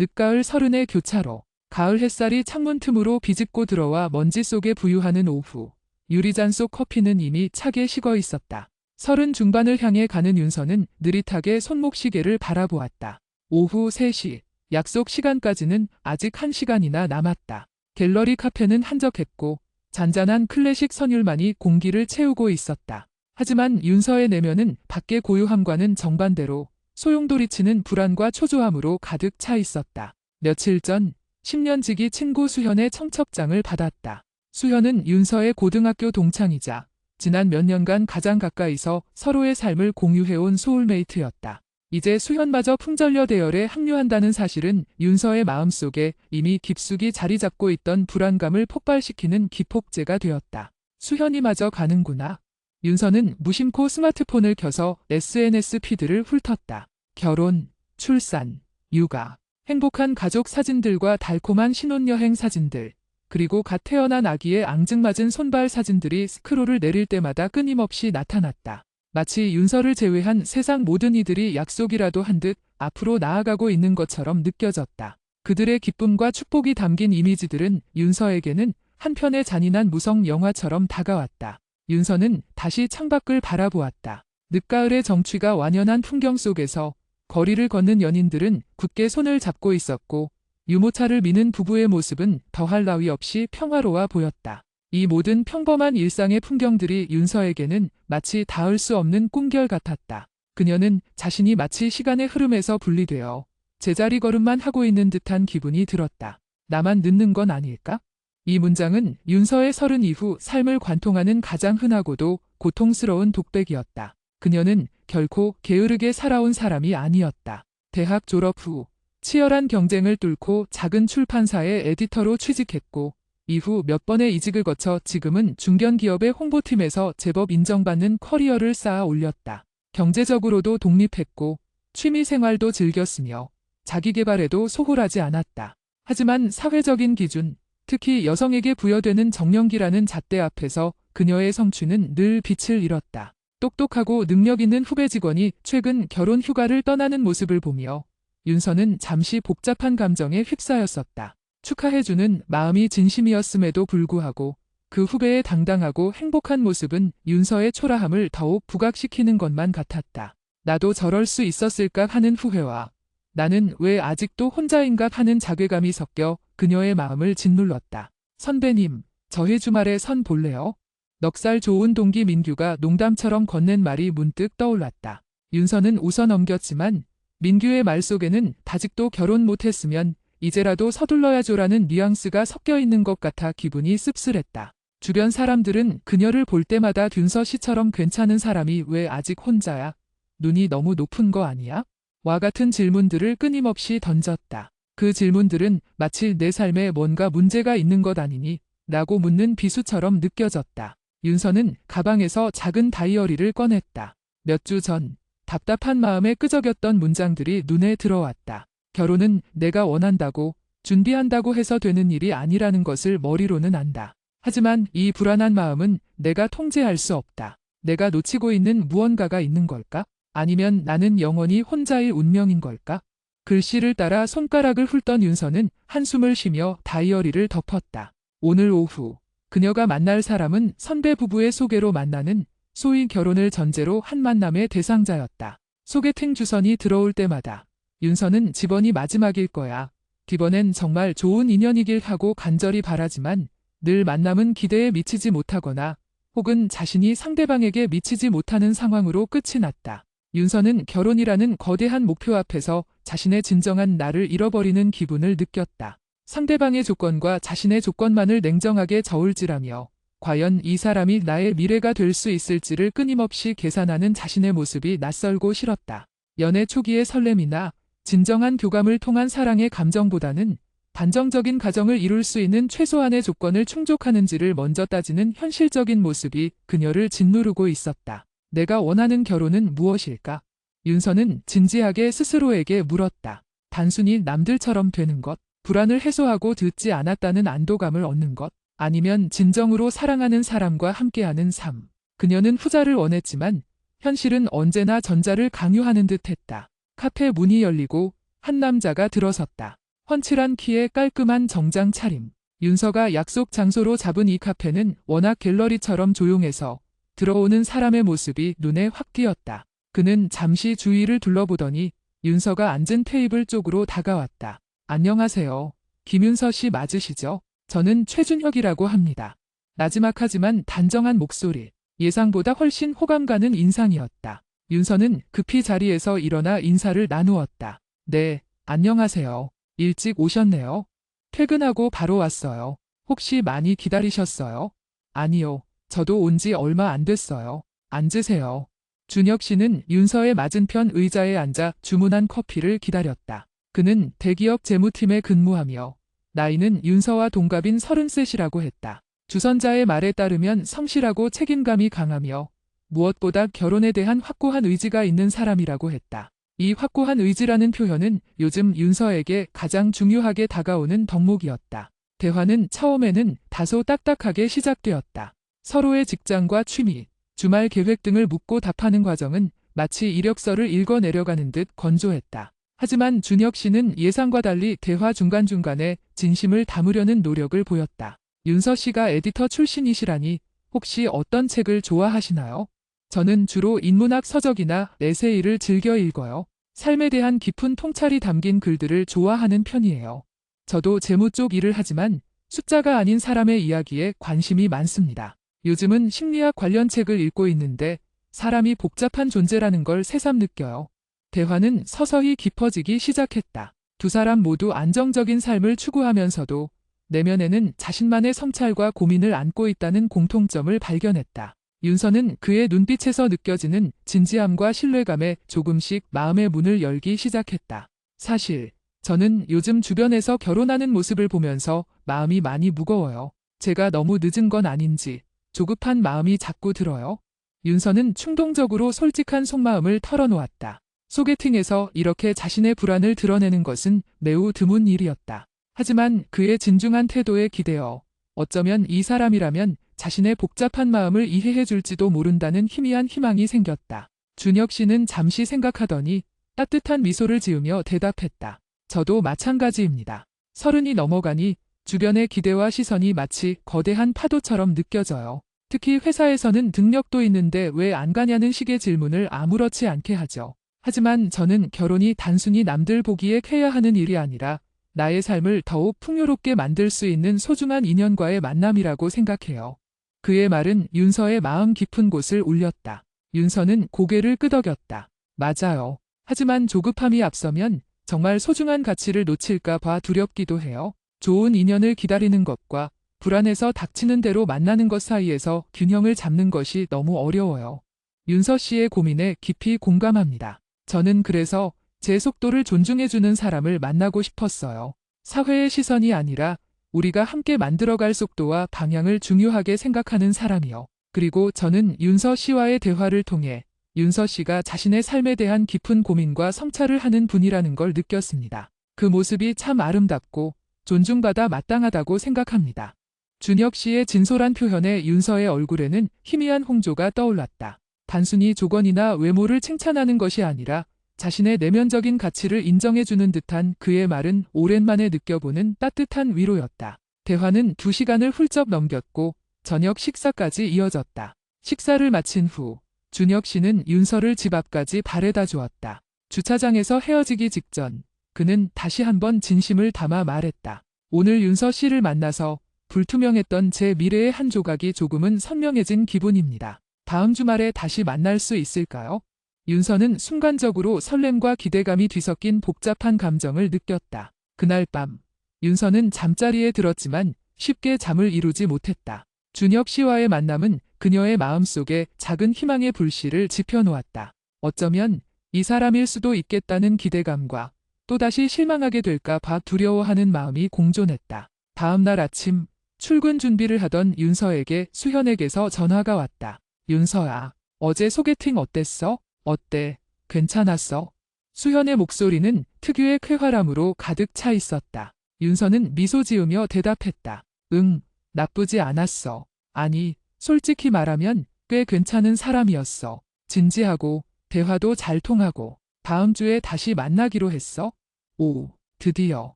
늦가을 서른의 교차로. 가을 햇살이 창문 틈으로 비집고 들어와 먼지 속에 부유하는 오후. 유리잔 속 커피는 이미 차게 식어 있었다. 서른 중반을 향해 가는 윤서는 느릿하게 손목시계를 바라보았다. 오후 3시. 약속 시간까지는 아직 1시간이나 남았다. 갤러리 카페는 한적했고 잔잔한 클래식 선율만이 공기를 채우고 있었다. 하지만 윤서의 내면은 밖의 고요함과는 정반대로 소용돌이치는 불안과 초조함으로 가득 차 있었다. 며칠 전 10년 지기 친구 수현의 청첩장을 받았다. 수현은 윤서의 고등학교 동창이자 지난 몇 년간 가장 가까이서 서로의 삶을 공유해온 소울메이트였다. 이제 수현마저 풍전려 대열에 합류한다는 사실은 윤서의 마음속에 이미 깊숙이 자리 잡고 있던 불안감을 폭발시키는 기폭제가 되었다. 수현이마저 가는구나. 윤서는 무심코 스마트폰을 켜서 SNS 피드를 훑었다. 결혼, 출산, 육아, 행복한 가족 사진들과 달콤한 신혼여행 사진들, 그리고 갓 태어난 아기의 앙증맞은 손발 사진들이 스크롤을 내릴 때마다 끊임없이 나타났다. 마치 윤서를 제외한 세상 모든 이들이 약속이라도 한 듯 앞으로 나아가고 있는 것처럼 느껴졌다. 그들의 기쁨과 축복이 담긴 이미지들은 윤서에게는 한편의 잔인한 무성 영화처럼 다가왔다. 윤서는 다시 창밖을 바라보았다. 늦가을의 정취가 완연한 풍경 속에서 거리를 걷는 연인들은 굳게 손을 잡고 있었고 유모차를 미는 부부의 모습은 더할 나위 없이 평화로워 보였다. 이 모든 평범한 일상의 풍경들이 윤서에게는 마치 닿을 수 없는 꿈결 같았다. 그녀는 자신이 마치 시간의 흐름에서 분리되어 제자리 걸음만 하고 있는 듯한 기분이 들었다. 나만 늦는 건 아닐까? 이 문장은 윤서의 30 이후 삶을 관통하는 가장 흔하고도 고통스러운 독백이었다. 그녀는 결코 게으르게 살아온 사람이 아니었다. 대학 졸업 후 치열한 경쟁을 뚫고 작은 출판사의 에디터로 취직했고 이후 몇 번의 이직을 거쳐 지금은 중견기업의 홍보팀에서 제법 인정받는 커리어를 쌓아 올렸다. 경제적으로도 독립했고 취미생활도 즐겼으며 자기계발에도 소홀하지 않았다. 하지만 사회적인 기준, 특히 여성에게 부여되는 정년기라는 잣대 앞에서 그녀의 성취는 늘 빛을 잃었다. 똑똑하고 능력 있는 후배 직원이 최근 결혼 휴가를 떠나는 모습을 보며 윤서는 잠시 복잡한 감정에 휩싸였었다. 축하해주는 마음이 진심이었음에도 불구하고 그 후배의 당당하고 행복한 모습은 윤서의 초라함을 더욱 부각시키는 것만 같았다. 나도 저럴 수 있었을까 하는 후회와 나는 왜 아직도 혼자인가 하는 자괴감이 섞여 그녀의 마음을 짓눌렀다. 선배님, 저희 주말에 선 볼래요? 넉살 좋은 동기 민규가 농담처럼 건넨 말이 문득 떠올랐다. 윤서는 웃어 넘겼지만 민규의 말 속에는 아직도 결혼 못했으면 이제라도 서둘러야죠라는 뉘앙스가 섞여 있는 것 같아 기분이 씁쓸했다. 주변 사람들은 그녀를 볼 때마다 균서 씨처럼 괜찮은 사람이 왜 아직 혼자야? 눈이 너무 높은 거 아니야? 와 같은 질문들을 끊임없이 던졌다. 그 질문들은 마치 내 삶에 뭔가 문제가 있는 것 아니니? 라고 묻는 비수처럼 느껴졌다. 윤서는 가방에서 작은 다이어리를 꺼냈다. 몇 주 전 답답한 마음에 끄적였던 문장들이 눈에 들어왔다. 결혼은 내가 원한다고 준비한다고 해서 되는 일이 아니라는 것을 머리로는 안다. 하지만 이 불안한 마음은 내가 통제할 수 없다. 내가 놓치고 있는 무언가가 있는 걸까? 아니면 나는 영원히 혼자일 운명인 걸까? 글씨를 따라 손가락을 훑던 윤서는 한숨을 쉬며 다이어리를 덮었다. 오늘 오후 그녀가 만날 사람은 선배 부부의 소개로 만나는 소위 결혼을 전제로 한 만남의 대상자였다. 소개팅 주선이 들어올 때마다 윤서는 집원이 마지막일 거야. 이번엔 정말 좋은 인연이길 하고 간절히 바라지만 늘 만남은 기대에 미치지 못하거나 혹은 자신이 상대방에게 미치지 못하는 상황으로 끝이 났다. 윤서는 결혼이라는 거대한 목표 앞에서 자신의 진정한 나를 잃어버리는 기분을 느꼈다. 상대방의 조건과 자신의 조건만을 냉정하게 저울질하며 과연 이 사람이 나의 미래가 될 수 있을지를 끊임없이 계산하는 자신의 모습이 낯설고 싫었다. 연애 초기의 설렘이나 진정한 교감을 통한 사랑의 감정보다는 반정적인 가정을 이룰 수 있는 최소한의 조건을 충족하는지를 먼저 따지는 현실적인 모습이 그녀를 짓누르고 있었다. 내가 원하는 결혼은 무엇일까? 윤서는 진지하게 스스로에게 물었다. 단순히 남들처럼 되는 것, 불안을 해소하고 듣지 않았다는 안도감을 얻는 것, 아니면 진정으로 사랑하는 사람과 함께하는 삶. 그녀는 후자를 원했지만 현실은 언제나 전자를 강요하는 듯했다. 카페 문이 열리고 한 남자가 들어섰다. 훤칠한 키에 깔끔한 정장 차림. 윤서가 약속 장소로 잡은 이 카페는 워낙 갤러리처럼 조용해서 들어오는 사람의 모습이 눈에 확 띄었다. 그는 잠시 주위를 둘러보더니 윤서가 앉은 테이블 쪽으로 다가왔다. 안녕하세요. 김윤서 씨 맞으시죠? 저는 최준혁이라고 합니다. 나지막하지만 단정한 목소리. 예상보다 훨씬 호감 가는 인상이었다. 윤서는 급히 자리에서 일어나 인사를 나누었다. 네, 안녕하세요. 일찍 오셨네요. 퇴근하고 바로 왔어요. 혹시 많이 기다리셨어요? 아니요. 저도 온 지 얼마 안 됐어요. 앉으세요. 준혁 씨는 윤서의 맞은편 의자에 앉아 주문한 커피를 기다렸다. 그는 대기업 재무팀에 근무하며 나이는 윤서와 동갑인 33이라고 했다. 주선자의 말에 따르면 성실하고 책임감이 강하며 무엇보다 결혼에 대한 확고한 의지가 있는 사람이라고 했다. 이 확고한 의지라는 표현은 요즘 윤서에게 가장 중요하게 다가오는 덕목이었다. 대화는 처음에는 다소 딱딱하게 시작되었다. 서로의 직장과 취미, 주말 계획 등을 묻고 답하는 과정은 마치 이력서를 읽어내려가는 듯 건조했다. 하지만 준혁 씨는 예상과 달리 대화 중간중간에 진심을 담으려는 노력을 보였다. 윤서 씨가 에디터 출신이시라니 혹시 어떤 책을 좋아하시나요? 저는 주로 인문학 서적이나 에세이를 즐겨 읽어요. 삶에 대한 깊은 통찰이 담긴 글들을 좋아하는 편이에요. 저도 재무 쪽 일을 하지만 숫자가 아닌 사람의 이야기에 관심이 많습니다. 요즘은 심리학 관련 책을 읽고 있는데 사람이 복잡한 존재라는 걸 새삼 느껴요. 대화는 서서히 깊어지기 시작했다. 두 사람 모두 안정적인 삶을 추구하면서도 내면에는 자신만의 성찰과 고민을 안고 있다는 공통점을 발견했다. 윤서는 그의 눈빛에서 느껴지는 진지함과 신뢰감에 조금씩 마음의 문을 열기 시작했다. 사실 저는 요즘 주변에서 결혼하는 모습을 보면서 마음이 많이 무거워요. 제가 너무 늦은 건 아닌지 조급한 마음이 자꾸 들어요. 윤서는 충동적으로 솔직한 속마음을 털어놓았다. 소개팅에서 이렇게 자신의 불안을 드러내는 것은 매우 드문 일이었다. 하지만 그의 진중한 태도에 기대어 어쩌면 이 사람이라면 자신의 복잡한 마음을 이해해 줄지도 모른다는 희미한 희망이 생겼다. 준혁 씨는 잠시 생각하더니 따뜻한 미소를 지으며 대답했다. 저도 마찬가지입니다. 30이 넘어가니 주변의 기대와 시선이 마치 거대한 파도처럼 느껴져요. 특히 회사에서는 능력도 있는데 왜 안 가냐는 식의 질문을 아무렇지 않게 하죠. 하지만 저는 결혼이 단순히 남들 보기에 해야 하는 일이 아니라 나의 삶을 더욱 풍요롭게 만들 수 있는 소중한 인연과의 만남이라고 생각해요. 그의 말은 윤서의 마음 깊은 곳을 울렸다. 윤서는 고개를 끄덕였다. 맞아요. 하지만 조급함이 앞서면 정말 소중한 가치를 놓칠까 봐 두렵기도 해요. 좋은 인연을 기다리는 것과 불안해서 닥치는 대로 만나는 것 사이에서 균형을 잡는 것이 너무 어려워요. 윤서 씨의 고민에 깊이 공감합니다. 저는 그래서 제 속도를 존중해주는 사람을 만나고 싶었어요. 사회의 시선이 아니라 우리가 함께 만들어갈 속도와 방향을 중요하게 생각하는 사람이요. 그리고 저는 윤서 씨와의 대화를 통해 윤서 씨가 자신의 삶에 대한 깊은 고민과 성찰을 하는 분이라는 걸 느꼈습니다. 그 모습이 참 아름답고 존중받아 마땅하다고 생각합니다. 준혁 씨의 진솔한 표현에 윤서의 얼굴에는 희미한 홍조가 떠올랐다. 단순히 조건이나 외모를 칭찬하는 것이 아니라 자신의 내면적인 가치를 인정해주는 듯한 그의 말은 오랜만에 느껴보는 따뜻한 위로였다. 대화는 2시간을 훌쩍 넘겼고 저녁 식사까지 이어졌다. 식사를 마친 후 준혁 씨는 윤서를 집 앞까지 바래다 주었다. 주차장에서 헤어지기 직전 그는 다시 한번 진심을 담아 말했다. 오늘 윤서 씨를 만나서 불투명했던 제 미래의 한 조각이 조금은 선명해진 기분입니다. 다음 주말에 다시 만날 수 있을까요? 윤서는 순간적으로 설렘과 기대감이 뒤섞인 복잡한 감정을 느꼈다. 그날 밤 윤서는 잠자리에 들었지만 쉽게 잠을 이루지 못했다. 준혁 씨와의 만남은 그녀의 마음속에 작은 희망의 불씨를 지펴놓았다. 어쩌면 이 사람일 수도 있겠다는 기대감과 또다시 실망하게 될까 봐 두려워하는 마음이 공존했다. 다음 날 아침 출근 준비를 하던 윤서에게 수현에게서 전화가 왔다. 윤서야, 어제 소개팅 어땠어? 어때? 괜찮았어? 수현의 목소리는 특유의 쾌활함으로 가득 차 있었다. 윤서는 미소 지으며 대답했다. 응, 나쁘지 않았어. 아니, 솔직히 말하면 꽤 괜찮은 사람이었어. 진지하고 대화도 잘 통하고 다음 주에 다시 만나기로 했어? 오, 드디어.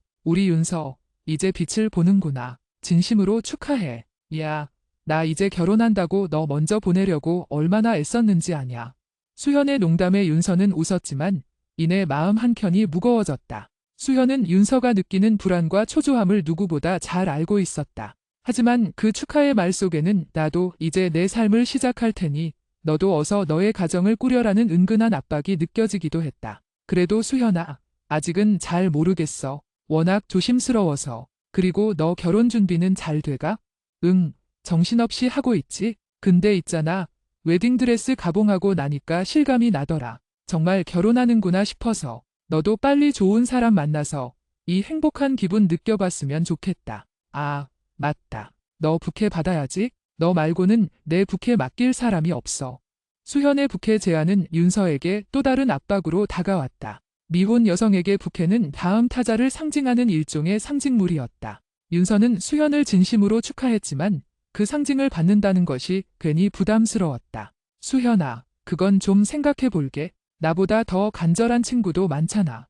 우리 윤서, 이제 빛을 보는구나. 진심으로 축하해. 야, 나 이제 결혼한다고 너 먼저 보내려고 얼마나 애썼는지 아냐. 수현의 농담에 윤서는 웃었지만 이내 마음 한켠이 무거워졌다. 수현은 윤서가 느끼는 불안과 초조함을 누구보다 잘 알고 있었다. 하지만 그 축하의 말 속에는 나도 이제 내 삶을 시작할 테니 너도 어서 너의 가정을 꾸려라는 은근한 압박이 느껴지기도 했다. 그래도 수현아, 아직은 잘 모르겠어. 워낙 조심스러워서. 그리고 너 결혼 준비는 잘 돼가? 응, 정신없이 하고 있지. 근데 있잖아. 웨딩드레스 가봉하고 나니까 실감이 나더라. 정말 결혼하는구나 싶어서. 너도 빨리 좋은 사람 만나서 이 행복한 기분 느껴봤으면 좋겠다. 아, 맞다. 너 부케 받아야지. 너 말고는 내 부케 맡길 사람이 없어. 수현의 부케 제안은 윤서에게 또 다른 압박으로 다가왔다. 미혼 여성에게 부케는 다음 타자를 상징하는 일종의 상징물이었다. 윤서는 수현을 진심으로 축하했지만 그 상징을 받는다는 것이 괜히 부담스러웠다. 수현아, 그건 좀 생각해 볼게. 나보다 더 간절한 친구도 많잖아.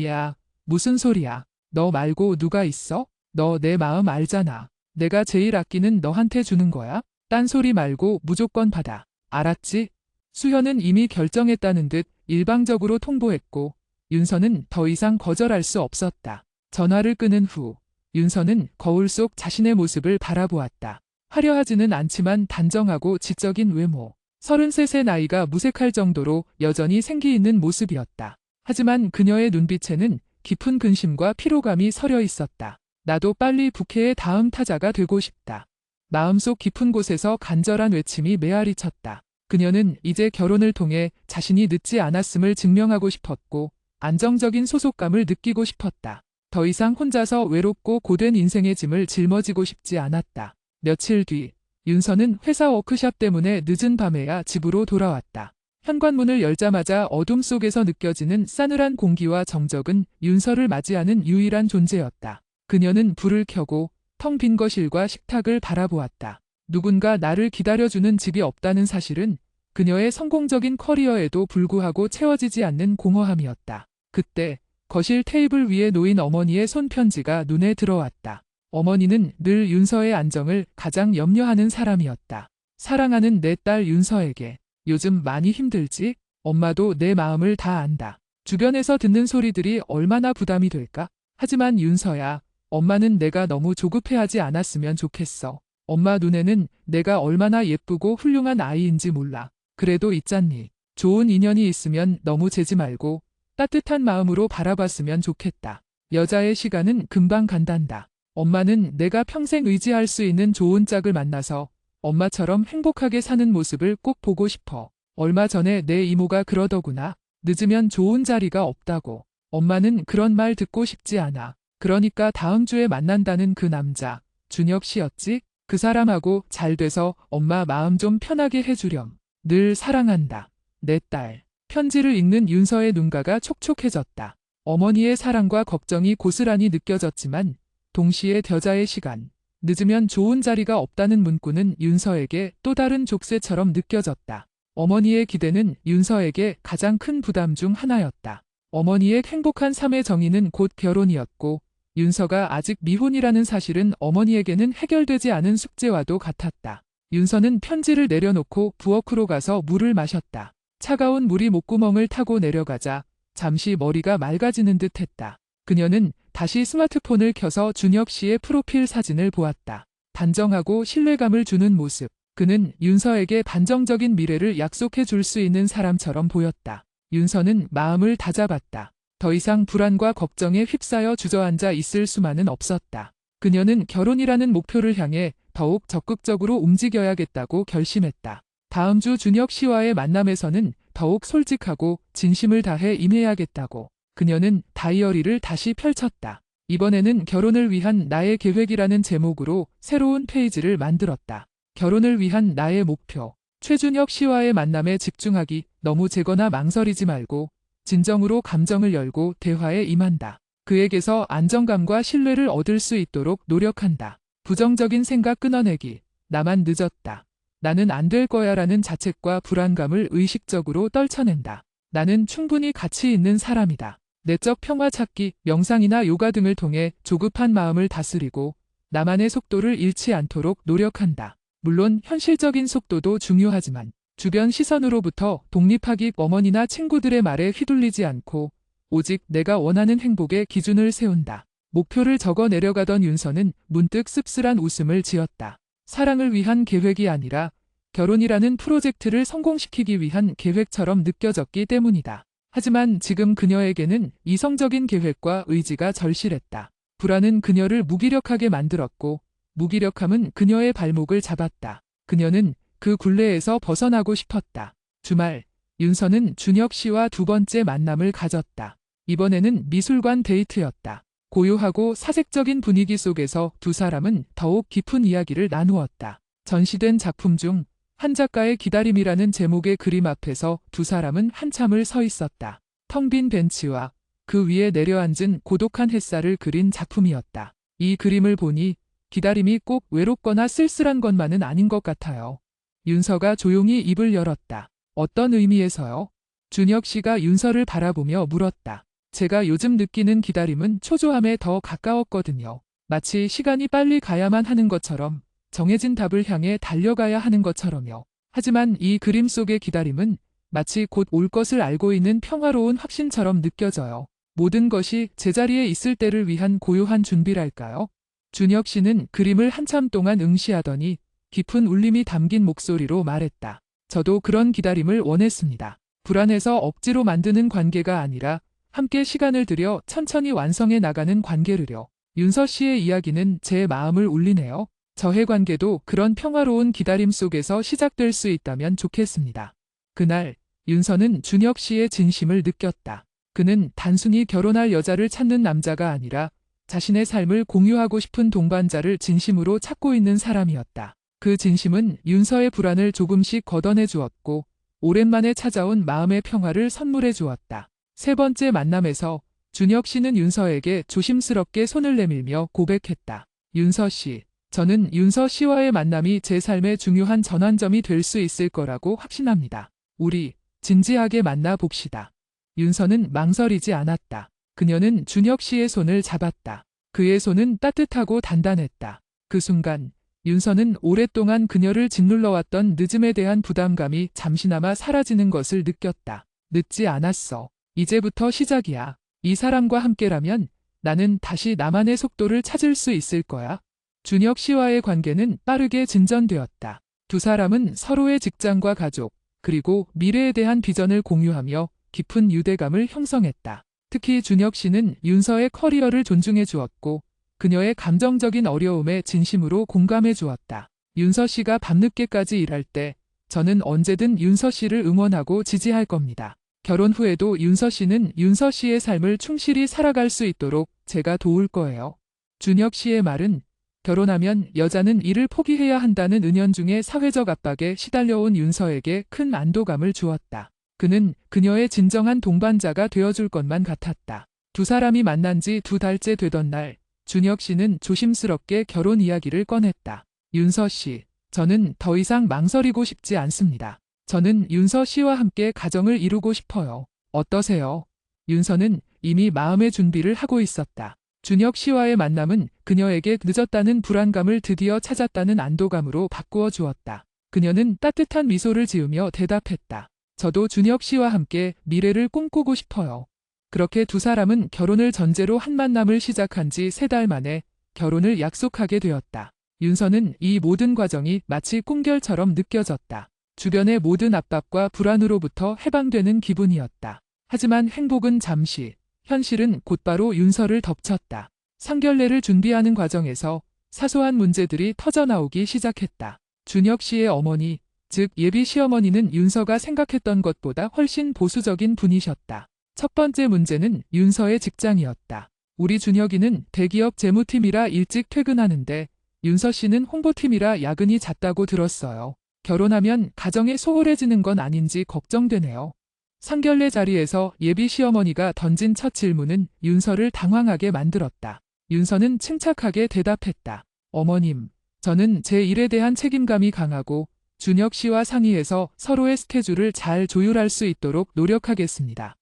야, 무슨 소리야. 너 말고 누가 있어? 너 내 마음 알잖아. 내가 제일 아끼는 너한테 주는 거야. 딴소리 말고 무조건 받아. 알았지? 수현은 이미 결정했다는 듯 일방적으로 통보했고 윤서는 더 이상 거절할 수 없었다. 전화를 끊은 후 윤서는 거울 속 자신의 모습을 바라보았다. 화려하지는 않지만 단정하고 지적인 외모. 33의 나이가 무색할 정도로 여전히 생기 있는 모습이었다. 하지만 그녀의 눈빛에는 깊은 근심과 피로감이 서려 있었다. 나도 빨리 부케의 다음 타자가 되고 싶다. 마음속 깊은 곳에서 간절한 외침이 메아리 쳤다. 그녀는 이제 결혼을 통해 자신이 늦지 않았음을 증명하고 싶었고 안정적인 소속감을 느끼고 싶었다. 더 이상 혼자서 외롭고 고된 인생의 짐을 짊어지고 싶지 않았다. 며칠 뒤 윤서는 회사 워크숍 때문에 늦은 밤에야 집으로 돌아왔다. 현관문을 열자마자 어둠 속에서 느껴지는 싸늘한 공기와 정적은 윤서를 맞이하는 유일한 존재였다. 그녀는 불을 켜고 텅 빈 거실과 식탁을 바라보았다. 누군가 나를 기다려주는 집이 없다는 사실은 그녀의 성공적인 커리어에도 불구하고 채워지지 않는 공허함이었다. 그때 거실 테이블 위에 놓인 어머니의 손편지가 눈에 들어왔다. 어머니는 늘 윤서의 안정을 가장 염려하는 사람이었다. 사랑하는 내 딸 윤서에게 요즘 많이 힘들지? 엄마도 내 마음을 다 안다. 주변에서 듣는 소리들이 얼마나 부담이 될까? 하지만 윤서야, 엄마는 내가 너무 조급해하지 않았으면 좋겠어. 엄마 눈에는 내가 얼마나 예쁘고 훌륭한 아이인지 몰라. 그래도 있잖니. 좋은 인연이 있으면 너무 재지 말고 따뜻한 마음으로 바라봤으면 좋겠다. 여자의 시간은 금방 간단다. 엄마는 내가 평생 의지할 수 있는 좋은 짝을 만나서 엄마처럼 행복하게 사는 모습을 꼭 보고 싶어. 얼마 전에 내 이모가 그러더구나. 늦으면 좋은 자리가 없다고. 엄마는 그런 말 듣고 싶지 않아. 그러니까 다음 주에 만난다는 그 남자, 준혁 씨였지? 그 사람하고 잘 돼서 엄마 마음 좀 편하게 해주렴. 늘 사랑한다. 내 딸. 편지를 읽는 윤서의 눈가가 촉촉해졌다. 어머니의 사랑과 걱정이 고스란히 느껴졌지만 동시에 겨자의 시간, 늦으면 좋은 자리가 없다는 문구는 윤서에게 또 다른 족쇄처럼 느껴졌다. 어머니의 기대는 윤서에게 가장 큰 부담 중 하나였다. 어머니의 행복한 삶의 정의는 곧 결혼이었고 윤서가 아직 미혼이라는 사실은 어머니에게는 해결되지 않은 숙제와도 같았다. 윤서는 편지를 내려놓고 부엌으로 가서 물을 마셨다. 차가운 물이 목구멍을 타고 내려가자 잠시 머리가 맑아지는 듯 했다. 그녀는 다시 스마트폰을 켜서 준혁 씨의 프로필 사진을 보았다. 단정하고 신뢰감을 주는 모습. 그는 윤서에게 반정적인 미래를 약속해 줄 수 있는 사람처럼 보였다. 윤서는 마음을 다잡았다. 더 이상 불안과 걱정에 휩싸여 주저앉아 있을 수만은 없었다. 그녀는 결혼이라는 목표를 향해 더욱 적극적으로 움직여야겠다고 결심했다. 다음 주 준혁 씨와의 만남에서는 더욱 솔직하고 진심을 다해 임해야겠다고. 그녀는 다이어리를 다시 펼쳤다. 이번에는 결혼을 위한 나의 계획이라는 제목으로 새로운 페이지를 만들었다. 결혼을 위한 나의 목표. 최준혁 씨와의 만남에 집중하기. 너무 재거나 망설이지 말고 진정으로 감정을 열고 대화에 임한다. 그에게서 안정감과 신뢰를 얻을 수 있도록 노력한다. 부정적인 생각 끊어내기. 나만 늦었다. 나는 안 될 거야 라는 자책과 불안감을 의식적으로 떨쳐낸다. 나는 충분히 가치 있는 사람이다. 내적 평화 찾기, 명상이나 요가 등을 통해 조급한 마음을 다스리고 나만의 속도를 잃지 않도록 노력한다. 물론 현실적인 속도도 중요하지만 주변 시선으로부터 독립하기, 어머니나 친구들의 말에 휘둘리지 않고 오직 내가 원하는 행복의 기준을 세운다. 목표를 적어 내려가던 윤서는 문득 씁쓸한 웃음을 지었다. 사랑을 위한 계획이 아니라 결혼이라는 프로젝트를 성공시키기 위한 계획처럼 느껴졌기 때문이다. 하지만 지금 그녀에게는 이성적인 계획과 의지가 절실했다. 불안은 그녀를 무기력하게 만들었고 무기력함은 그녀의 발목을 잡았다. 그녀는 그 굴레에서 벗어나고 싶었다. 주말, 윤서는 준혁 씨와 두 번째 만남을 가졌다. 이번에는 미술관 데이트였다. 고요하고 사색적인 분위기 속에서 두 사람은 더욱 깊은 이야기를 나누었다. 전시된 작품 중 한 작가의 기다림이라는 제목의 그림 앞에서 두 사람은 한참을 서 있었다. 텅 빈 벤치와 그 위에 내려앉은 고독한 햇살을 그린 작품이었다. 이 그림을 보니 기다림이 꼭 외롭거나 쓸쓸한 것만은 아닌 것 같아요. 윤서가 조용히 입을 열었다. 어떤 의미에서요? 준혁 씨가 윤서를 바라보며 물었다. 제가 요즘 느끼는 기다림은 초조함에 더 가까웠거든요. 마치 시간이 빨리 가야만 하는 것처럼, 정해진 답을 향해 달려가야 하는 것처럼요. 하지만 이 그림 속의 기다림은 마치 곧 올 것을 알고 있는 평화로운 확신처럼 느껴져요. 모든 것이 제자리에 있을 때를 위한 고요한 준비랄까요? 준혁 씨는 그림을 한참 동안 응시하더니 깊은 울림이 담긴 목소리로 말했다. 저도 그런 기다림을 원했습니다. 불안해서 억지로 만드는 관계가 아니라 함께 시간을 들여 천천히 완성해 나가는 관계를요. 윤서 씨의 이야기는 제 마음을 울리네요. 저의 관계도 그런 평화로운 기다림 속에서 시작될 수 있다면 좋겠습니다. 그날 윤서는 준혁 씨의 진심을 느꼈다. 그는 단순히 결혼할 여자를 찾는 남자가 아니라 자신의 삶을 공유하고 싶은 동반자를 진심으로 찾고 있는 사람이었다. 그 진심은 윤서의 불안을 조금씩 걷어내 주었고 오랜만에 찾아온 마음의 평화를 선물해 주었다. 세 번째 만남에서 준혁 씨는 윤서에게 조심스럽게 손을 내밀며 고백했다. 윤서 씨, 저는 윤서 씨와의 만남이 제 삶의 중요한 전환점이 될 수 있을 거라고 확신합니다. 우리 진지하게 만나 봅시다. 윤서는 망설이지 않았다. 그녀는 준혁 씨의 손을 잡았다. 그의 손은 따뜻하고 단단했다. 그 순간 윤서는 오랫동안 그녀를 짓눌러왔던 늦음에 대한 부담감이 잠시나마 사라지는 것을 느꼈다. 늦지 않았어. 이제부터 시작이야. 이 사람과 함께라면 나는 다시 나만의 속도를 찾을 수 있을 거야. 준혁 씨와의 관계는 빠르게 진전되었다. 두 사람은 서로의 직장과 가족, 그리고 미래에 대한 비전을 공유하며 깊은 유대감을 형성했다. 특히 준혁 씨는 윤서의 커리어를 존중해 주었고 그녀의 감정적인 어려움에 진심으로 공감해 주었다. 윤서 씨가 밤늦게까지 일할 때 저는 언제든 윤서 씨를 응원하고 지지할 겁니다. 결혼 후에도 윤서 씨는 윤서 씨의 삶을 충실히 살아갈 수 있도록 제가 도울 거예요. 준혁 씨의 말은 결혼하면 여자는 일을 포기해야 한다는 은연중의 사회적 압박에 시달려온 윤서에게 큰 안도감을 주었다. 그는 그녀의 진정한 동반자가 되어줄 것만 같았다. 두 사람이 만난 지 2달째 되던 날, 준혁 씨는 조심스럽게 결혼 이야기를 꺼냈다. 윤서 씨, 저는 더 이상 망설이고 싶지 않습니다. 저는 윤서 씨와 함께 가정을 이루고 싶어요. 어떠세요? 윤서는 이미 마음의 준비를 하고 있었다. 준혁 씨와의 만남은 그녀에게 늦었다는 불안감을 드디어 찾았다는 안도감으로 바꾸어 주었다. 그녀는 따뜻한 미소를 지으며 대답했다. 저도 준혁 씨와 함께 미래를 꿈꾸고 싶어요. 그렇게 두 사람은 결혼을 전제로 한 만남을 시작한 지 3달 만에 결혼을 약속하게 되었다. 윤서는 이 모든 과정이 마치 꿈결처럼 느껴졌다. 주변의 모든 압박과 불안으로부터 해방되는 기분이었다. 하지만 행복은 잠시, 현실은 곧바로 윤서를 덮쳤다. 상견례를 준비하는 과정에서 사소한 문제들이 터져나오기 시작했다. 준혁 씨의 어머니, 즉 예비 시어머니는 윤서가 생각했던 것보다 훨씬 보수적인 분이셨다. 첫 번째 문제는 윤서의 직장이었다. 우리 준혁이는 대기업 재무팀이라 일찍 퇴근하는데 윤서 씨는 홍보팀이라 야근이 잦다고 들었어요. 결혼하면 가정에 소홀해지는 건 아닌지 걱정되네요. 상견례 자리에서 예비 시어머니가 던진 첫 질문은 윤서를 당황하게 만들었다. 윤서는 침착하게 대답했다. 어머님, 저는 제 일에 대한 책임감이 강하고 준혁 씨와 상의해서 서로의 스케줄을 잘 조율할 수 있도록 노력하겠습니다.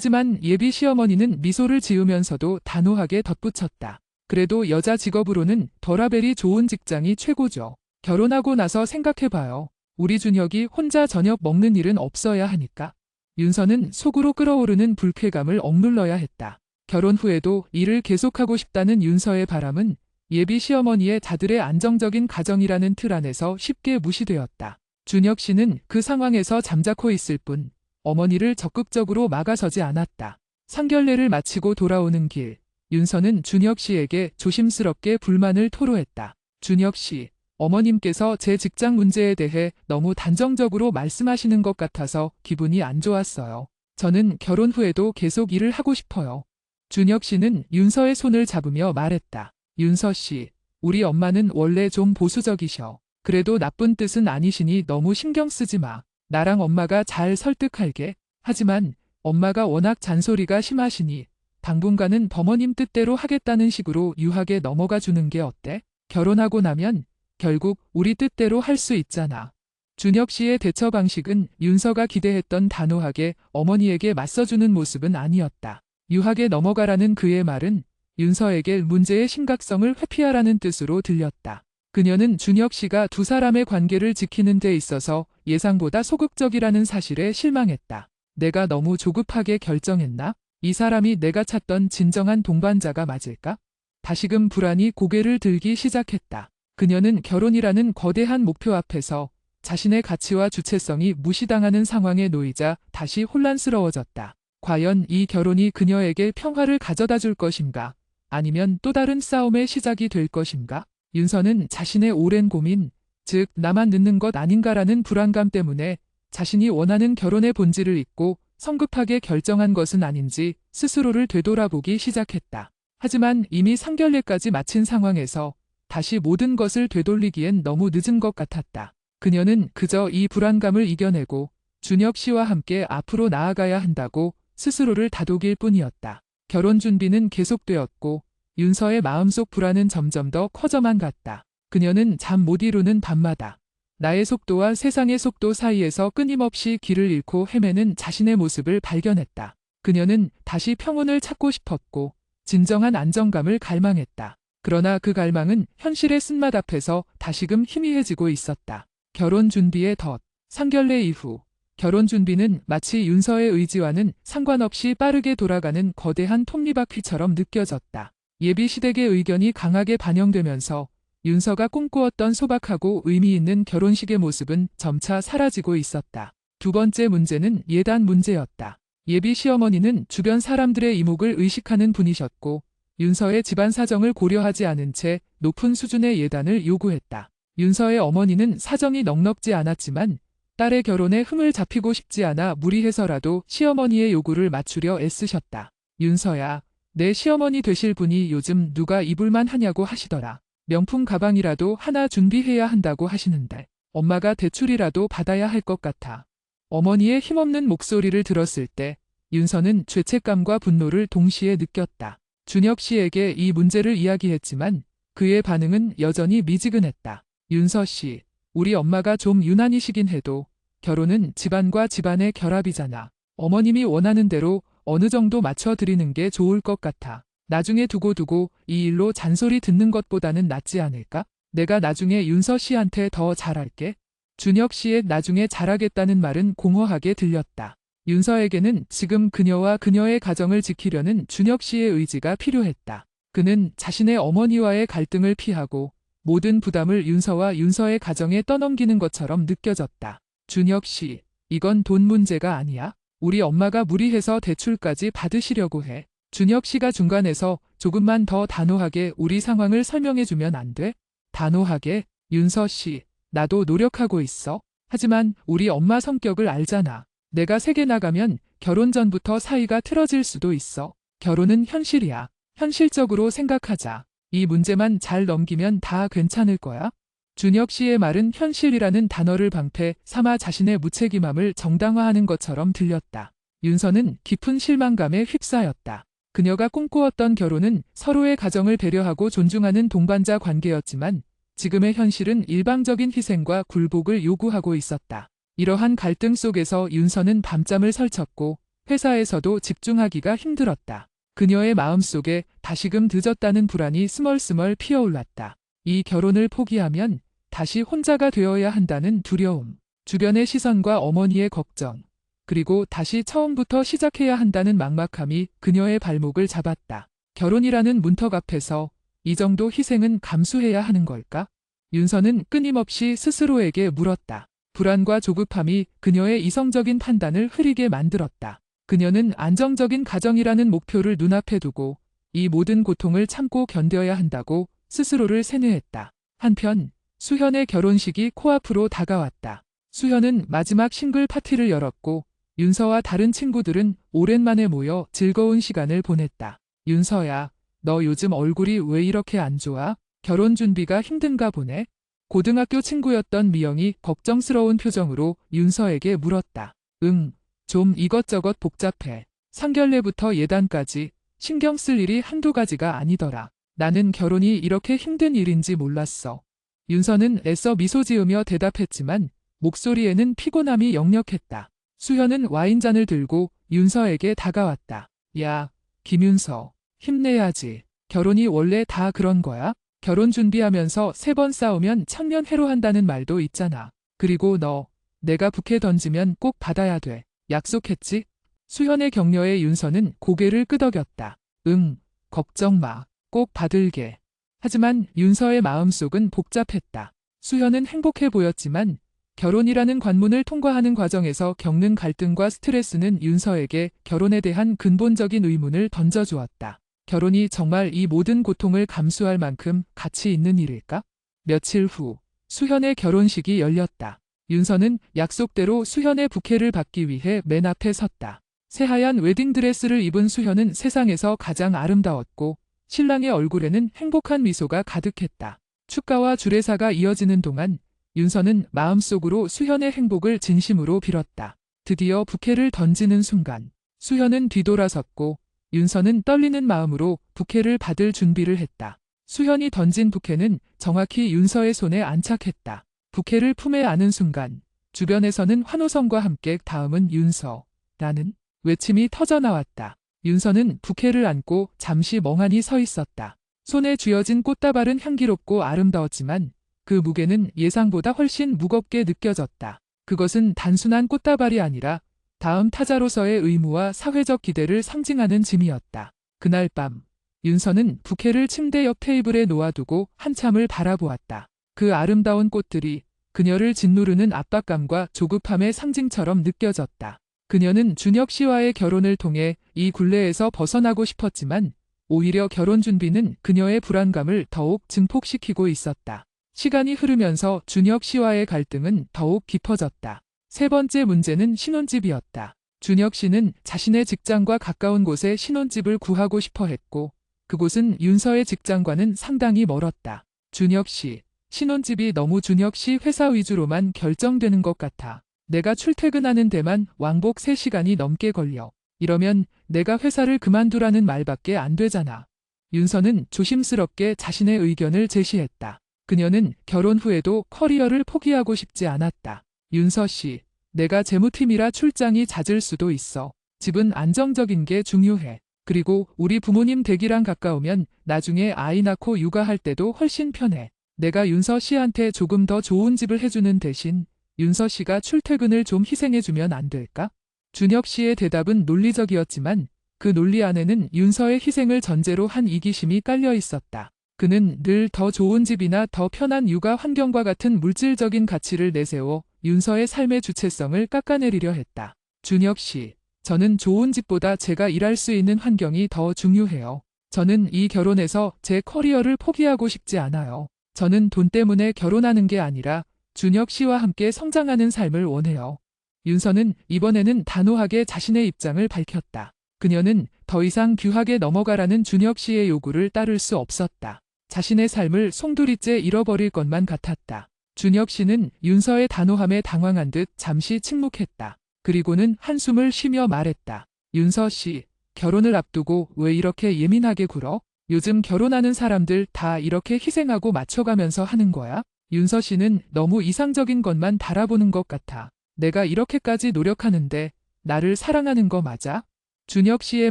하지만 예비 시어머니는 미소를 지으면서도 단호하게 덧붙였다. 그래도 여자 직업으로는 더라벨이 좋은 직장이 최고죠. 결혼하고 나서 생각해봐요. 우리 준혁이 혼자 저녁 먹는 일은 없어야 하니까. 윤서는 속으로 끓어오르는 불쾌감을 억눌러야 했다. 결혼 후에도 일을 계속하고 싶다는 윤서의 바람은 예비 시어머니의 자들의 안정적인 가정이라는 틀 안에서 쉽게 무시되었다. 준혁 씨는 그 상황에서 잠자코 있을 뿐 어머니를 적극적으로 막아서지 않았다. 상견례를 마치고 돌아오는 길, 윤서는 준혁 씨에게 조심스럽게 불만을 토로했다. 준혁 씨, 어머님께서 제 직장 문제에 대해 너무 단정적으로 말씀하시는 것 같아서 기분이 안 좋았어요. 저는 결혼 후에도 계속 일을 하고 싶어요. 준혁 씨는 윤서의 손을 잡으며 말했다. 윤서 씨, 우리 엄마는 원래 좀 보수적이셔. 그래도 나쁜 뜻은 아니시니 너무 신경 쓰지 마. 나랑 엄마가 잘 설득할게. 하지만 엄마가 워낙 잔소리가 심하시니 당분간은 버머님 뜻대로 하겠다는 식으로 유하게 넘어가 주는 게 어때? 결혼하고 나면 결국 우리 뜻대로 할 수 있잖아. 준혁 씨의 대처 방식은 윤서가 기대했던 단호하게 어머니에게 맞서주는 모습은 아니었다. 유하게 넘어가라는 그의 말은 윤서에게 문제의 심각성을 회피하라는 뜻으로 들렸다. 그녀는 준혁 씨가 두 사람의 관계를 지키는 데 있어서 예상보다 소극적이라는 사실에 실망했다. 내가 너무 조급하게 결정했나? 이 사람이 내가 찾던 진정한 동반자가 맞을까? 다시금 불안이 고개를 들기 시작했다. 그녀는 결혼이라는 거대한 목표 앞에서 자신의 가치와 주체성이 무시당하는 상황에 놓이자 다시 혼란스러워졌다. 과연 이 결혼이 그녀에게 평화를 가져다 줄 것인가? 아니면 또 다른 싸움의 시작이 될 것인가? 윤서는 자신의 오랜 고민, 즉 나만 늦는 것 아닌가라는 불안감 때문에 자신이 원하는 결혼의 본질을 잊고 성급하게 결정한 것은 아닌지 스스로를 되돌아보기 시작했다. 하지만 이미 상견례까지 마친 상황에서 다시 모든 것을 되돌리기엔 너무 늦은 것 같았다. 그녀는 그저 이 불안감을 이겨내고 준혁 씨와 함께 앞으로 나아가야 한다고 스스로를 다독일 뿐이었다. 결혼 준비는 계속되었고 윤서의 마음속 불안은 점점 더 커져만 갔다. 그녀는 잠 못 이루는 밤마다 나의 속도와 세상의 속도 사이에서 끊임없이 길을 잃고 헤매는 자신의 모습을 발견했다. 그녀는 다시 평온을 찾고 싶었고 진정한 안정감을 갈망했다. 그러나 그 갈망은 현실의 쓴맛 앞에서 다시금 희미해지고 있었다. 결혼 준비의 덫. 상견례 이후 결혼 준비는 마치 윤서의 의지와는 상관없이 빠르게 돌아가는 거대한 톱니바퀴처럼 느껴졌다. 예비 시댁의 의견이 강하게 반영되면서 윤서가 꿈꾸었던 소박하고 의미 있는 결혼식의 모습은 점차 사라지고 있었다. 두 번째 문제는 예단 문제였다. 예비 시어머니는 주변 사람들의 이목을 의식하는 분이셨고 윤서의 집안 사정을 고려하지 않은 채 높은 수준의 예단을 요구했다. 윤서의 어머니는 사정이 넉넉지 않았지만 딸의 결혼에 흠을 잡히고 싶지 않아 무리해서라도 시어머니의 요구를 맞추려 애쓰셨다. 윤서야, 내 시어머니 되실 분이 요즘 누가 입을만 하냐고 하시더라. 명품 가방이라도 하나 준비해야 한다고 하시는데 엄마가 대출이라도 받아야 할 것 같아. 어머니의 힘없는 목소리를 들었을 때 윤서는 죄책감과 분노를 동시에 느꼈다. 준혁 씨에게 이 문제를 이야기했지만 그의 반응은 여전히 미지근했다. 윤서 씨, 우리 엄마가 좀 유난이시긴 해도 결혼은 집안과 집안의 결합이잖아. 어머님이 원하는 대로 어느 정도 맞춰드리는 게 좋을 것 같아. 나중에 두고 이 일로 잔소리 듣는 것보다는 낫지 않을까? 내가 나중에 윤서 씨한테 더 잘할게. 준혁 씨의 나중에 잘하겠다는 말은 공허하게 들렸다. 윤서에게는 지금 그녀와 그녀의 가정을 지키려는 준혁 씨의 의지가 필요했다. 그는 자신의 어머니와의 갈등을 피하고 모든 부담을 윤서와 윤서의 가정에 떠넘기는 것처럼 느껴졌다. 준혁 씨, 이건 돈 문제가 아니야. 우리 엄마가 무리해서 대출까지 받으시려고 해. 준혁 씨가 중간에서 조금만 더 단호하게 우리 상황을 설명해주면 안 돼? 단호하게? 윤서 씨, 나도 노력하고 있어. 하지만 우리 엄마 성격을 알잖아. 내가 세게 나가면 결혼 전부터 사이가 틀어질 수도 있어. 결혼은 현실이야. 현실적으로 생각하자. 이 문제만 잘 넘기면 다 괜찮을 거야. 준혁 씨의 말은 현실이라는 단어를 방패 삼아 자신의 무책임함을 정당화하는 것처럼 들렸다. 윤서는 깊은 실망감에 휩싸였다. 그녀가 꿈꾸었던 결혼은 서로의 가정을 배려하고 존중하는 동반자 관계였지만 지금의 현실은 일방적인 희생과 굴복을 요구하고 있었다. 이러한 갈등 속에서 윤서는 밤잠을 설쳤고 회사에서도 집중하기가 힘들었다. 그녀의 마음속에 다시금 늦었다는 불안이 스멀스멀 피어올랐다. 이 결혼을 포기하면 다시 혼자가 되어야 한다는 두려움, 주변의 시선과 어머니의 걱정, 그리고 다시 처음부터 시작해야 한다는 막막함이 그녀의 발목을 잡았다. 결혼이라는 문턱 앞에서 이 정도 희생은 감수해야 하는 걸까? 윤서는 끊임없이 스스로에게 물었다. 불안과 조급함이 그녀의 이성적인 판단을 흐리게 만들었다. 그녀는 안정적인 가정이라는 목표를 눈앞에 두고 이 모든 고통을 참고 견뎌야 한다고 스스로를 세뇌했다. 한편 수현의 결혼식이 코앞으로 다가왔다. 수현은 마지막 싱글 파티를 열었고 윤서와 다른 친구들은 오랜만에 모여 즐거운 시간을 보냈다. 윤서야, 너 요즘 얼굴이 왜 이렇게 안 좋아? 결혼 준비가 힘든가 보네? 고등학교 친구였던 미영이 걱정스러운 표정으로 윤서에게 물었다. 응, 좀 이것저것 복잡해. 상견례부터 예단까지 신경 쓸 일이 한두 가지가 아니더라. 나는 결혼이 이렇게 힘든 일인지 몰랐어. 윤서는 애써 미소 지으며 대답했지만 목소리에는 피곤함이 역력했다. 수현은 와인잔을 들고 윤서에게 다가왔다. 야, 김윤서, 힘내야지. 결혼이 원래 다 그런 거야? 결혼 준비하면서 3번 싸우면 천년해로한다는 말도 있잖아. 그리고 너, 내가 부케 던지면 꼭 받아야 돼. 약속했지? 수현의 격려에 윤서는 고개를 끄덕였다. 응, 걱정 마. 꼭 받을게. 하지만 윤서의 마음속은 복잡했다. 수현은 행복해 보였지만 결혼이라는 관문을 통과하는 과정에서 겪는 갈등과 스트레스는 윤서에게 결혼에 대한 근본적인 의문을 던져주었다. 결혼이 정말 이 모든 고통을 감수할 만큼 가치 있는 일일까? 며칠 후 수현의 결혼식이 열렸다. 윤서는 약속대로 수현의 부케를 받기 위해 맨 앞에 섰다. 새하얀 웨딩드레스를 입은 수현은 세상에서 가장 아름다웠고 신랑의 얼굴에는 행복한 미소가 가득했다. 축가와 주례사가 이어지는 동안 윤서는 마음속으로 수현의 행복을 진심으로 빌었다. 드디어 부케를 던지는 순간 수현은 뒤돌아섰고 윤서는 떨리는 마음으로 부케를 받을 준비를 했다. 수현이 던진 부케는 정확히 윤서의 손에 안착했다. 부케를 품에 안은 순간 주변에서는 환호성과 함께 다음은 윤서, 라는 외침이 터져나왔다. 윤서는 부케를 안고 잠시 멍하니 서 있었다. 손에 쥐어진 꽃다발은 향기롭고 아름다웠지만 그 무게는 예상보다 훨씬 무겁게 느껴졌다. 그것은 단순한 꽃다발이 아니라 다음 타자로서의 의무와 사회적 기대를 상징하는 짐이었다. 그날 밤 윤서는 부케를 침대 옆 테이블에 놓아두고 한참을 바라보았다. 그 아름다운 꽃들이 그녀를 짓누르는 압박감과 조급함의 상징처럼 느껴졌다. 그녀는 준혁 씨와의 결혼을 통해 이 굴레에서 벗어나고 싶었지만 오히려 결혼 준비는 그녀의 불안감을 더욱 증폭시키고 있었다. 시간이 흐르면서 준혁 씨와의 갈등은 더욱 깊어졌다. 3번째 문제는 신혼집이었다. 준혁 씨는 자신의 직장과 가까운 곳에 신혼집을 구하고 싶어 했고 그곳은 윤서의 직장과는 상당히 멀었다. 준혁 씨, 신혼집이 너무 준혁 씨 회사 위주로만 결정되는 것 같아. 내가 출퇴근하는 데만 왕복 3시간이 넘게 걸려. 이러면 내가 회사를 그만두라는 말밖에 안 되잖아. 윤서는 조심스럽게 자신의 의견을 제시했다. 그녀는 결혼 후에도 커리어를 포기하고 싶지 않았다. 윤서 씨, 내가 재무팀이라 출장이 잦을 수도 있어. 집은 안정적인 게 중요해. 그리고 우리 부모님 댁이랑 가까우면 나중에 아이 낳고 육아할 때도 훨씬 편해. 내가 윤서 씨한테 조금 더 좋은 집을 해주는 대신 윤서 씨가 출퇴근을 좀 희생해주면 안 될까? 준혁 씨의 대답은 논리적이었지만 그 논리 안에는 윤서의 희생을 전제로 한 이기심이 깔려 있었다. 그는 늘 더 좋은 집이나 더 편한 육아 환경과 같은 물질적인 가치를 내세워 윤서의 삶의 주체성을 깎아내리려 했다. 준혁 씨, 저는 좋은 집보다 제가 일할 수 있는 환경이 더 중요해요. 저는 이 결혼에서 제 커리어를 포기하고 싶지 않아요. 저는 돈 때문에 결혼하는 게 아니라 준혁 씨와 함께 성장하는 삶을 원해요. 윤서는 이번에는 단호하게 자신의 입장을 밝혔다. 그녀는 더 이상 귀하게 넘어가라는 준혁 씨의 요구를 따를 수 없었다. 자신의 삶을 송두리째 잃어버릴 것만 같았다. 준혁 씨는 윤서의 단호함에 당황한 듯 잠시 침묵했다. 그리고는 한숨을 쉬며 말했다. 윤서 씨, 결혼을 앞두고 왜 이렇게 예민하게 굴어? 요즘 결혼하는 사람들 다 이렇게 희생하고 맞춰가면서 하는 거야? 윤서 씨는 너무 이상적인 것만 바라보는 것 같아. 내가 이렇게까지 노력하는데 나를 사랑하는 거 맞아? 준혁 씨의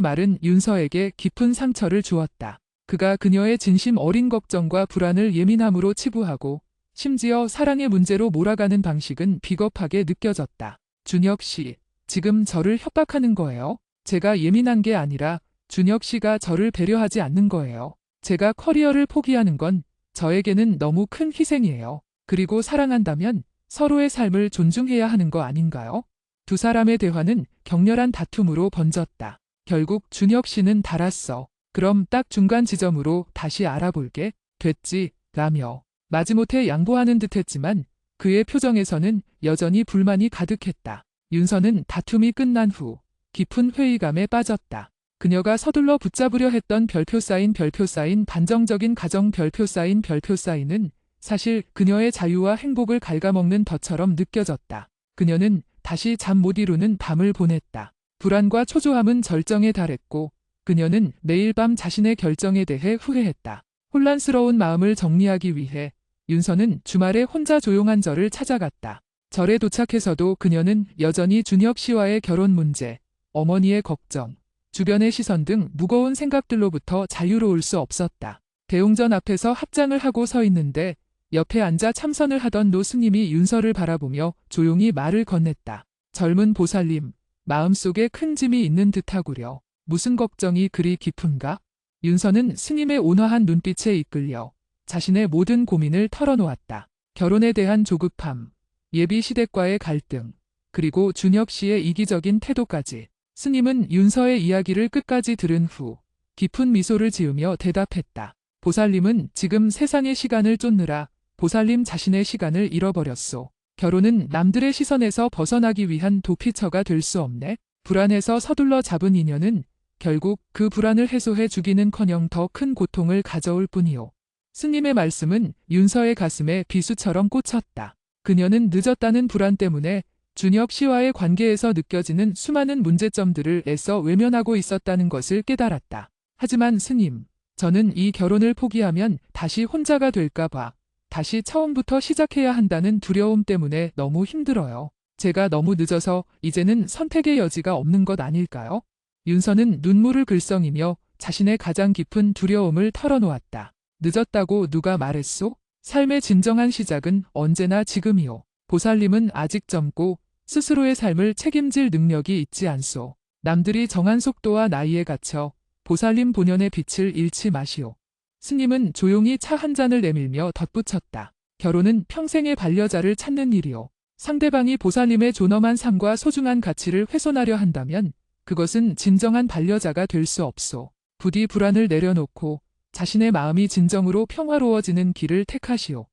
말은 윤서에게 깊은 상처를 주었다. 그가 그녀의 진심 어린 걱정과 불안을 예민함으로 치부하고 심지어 사랑의 문제로 몰아가는 방식은 비겁하게 느껴졌다. 준혁 씨, 지금 저를 협박하는 거예요? 제가 예민한 게 아니라 준혁 씨가 저를 배려하지 않는 거예요. 제가 커리어를 포기하는 건 저에게는 너무 큰 희생이에요. 그리고 사랑한다면 서로의 삶을 존중해야 하는 거 아닌가요? 두 사람의 대화는 격렬한 다툼으로 번졌다. 결국 준혁 씨는 달았어. 그럼 딱 중간 지점으로 다시 알아볼게. 됐지, 라며 마지못해 양보하는 듯했지만 그의 표정에서는 여전히 불만이 가득했다. 윤서는 다툼이 끝난 후 깊은 회의감에 빠졌다. 그녀가 서둘러 붙잡으려 했던 별표 사인 반정적인 가정 별표 사인은 사실 그녀의 자유와 행복을 갉아먹는 덫처럼 느껴졌다. 그녀는 다시 잠 못 이루는 밤을 보냈다. 불안과 초조함은 절정에 달했고 그녀는 매일 밤 자신의 결정에 대해 후회했다. 혼란스러운 마음을 정리하기 위해 윤서는 주말에 혼자 조용한 절을 찾아갔다. 절에 도착해서도 그녀는 여전히 준혁 씨와의 결혼 문제, 어머니의 걱정, 주변의 시선 등 무거운 생각들로부터 자유로울 수 없었다. 대웅전 앞에서 합장을 하고 서 있는데 옆에 앉아 참선을 하던 노스님이 윤서를 바라보며 조용히 말을 건넸다. 젊은 보살님, 마음속에 큰 짐이 있는 듯하구려. 무슨 걱정이 그리 깊은가? 윤서는 스님의 온화한 눈빛에 이끌려 자신의 모든 고민을 털어놓았다. 결혼에 대한 조급함, 예비 시댁과의 갈등, 그리고 준혁 씨의 이기적인 태도까지. 스님은 윤서의 이야기를 끝까지 들은 후 깊은 미소를 지으며 대답했다. 보살님은 지금 세상의 시간을 쫓느라 보살님 자신의 시간을 잃어버렸소. 결혼은 남들의 시선에서 벗어나기 위한 도피처가 될 수 없네. 불안해서 서둘러 잡은 인연은 결국 그 불안을 해소해 주기는커녕 더 큰 고통을 가져올 뿐이오. 스님의 말씀은 윤서의 가슴에 비수처럼 꽂혔다. 그녀는 늦었다는 불안 때문에 준혁 씨와의 관계에서 느껴지는 수많은 문제점들을 애써 외면하고 있었다는 것을 깨달았다. 하지만 스님, 저는 이 결혼을 포기하면 다시 혼자가 될까봐, 다시 처음부터 시작해야 한다는 두려움 때문에 너무 힘들어요. 제가 너무 늦어서 이제는 선택의 여지가 없는 것 아닐까요? 윤서는 눈물을 글썽이며 자신의 가장 깊은 두려움을 털어놓았다. 늦었다고 누가 말했소? 삶의 진정한 시작은 언제나 지금이오. 보살님은 아직 젊고 스스로의 삶을 책임질 능력이 있지 않소. 남들이 정한 속도와 나이에 갇혀 보살님 본연의 빛을 잃지 마시오. 스님은 조용히 차 한 잔을 내밀며 덧붙였다. 결혼은 평생의 반려자를 찾는 일이오. 상대방이 보살님의 존엄한 삶과 소중한 가치를 훼손하려 한다면 그것은 진정한 반려자가 될 수 없소. 부디 불안을 내려놓고 자신의 마음이 진정으로 평화로워지는 길을 택하시오.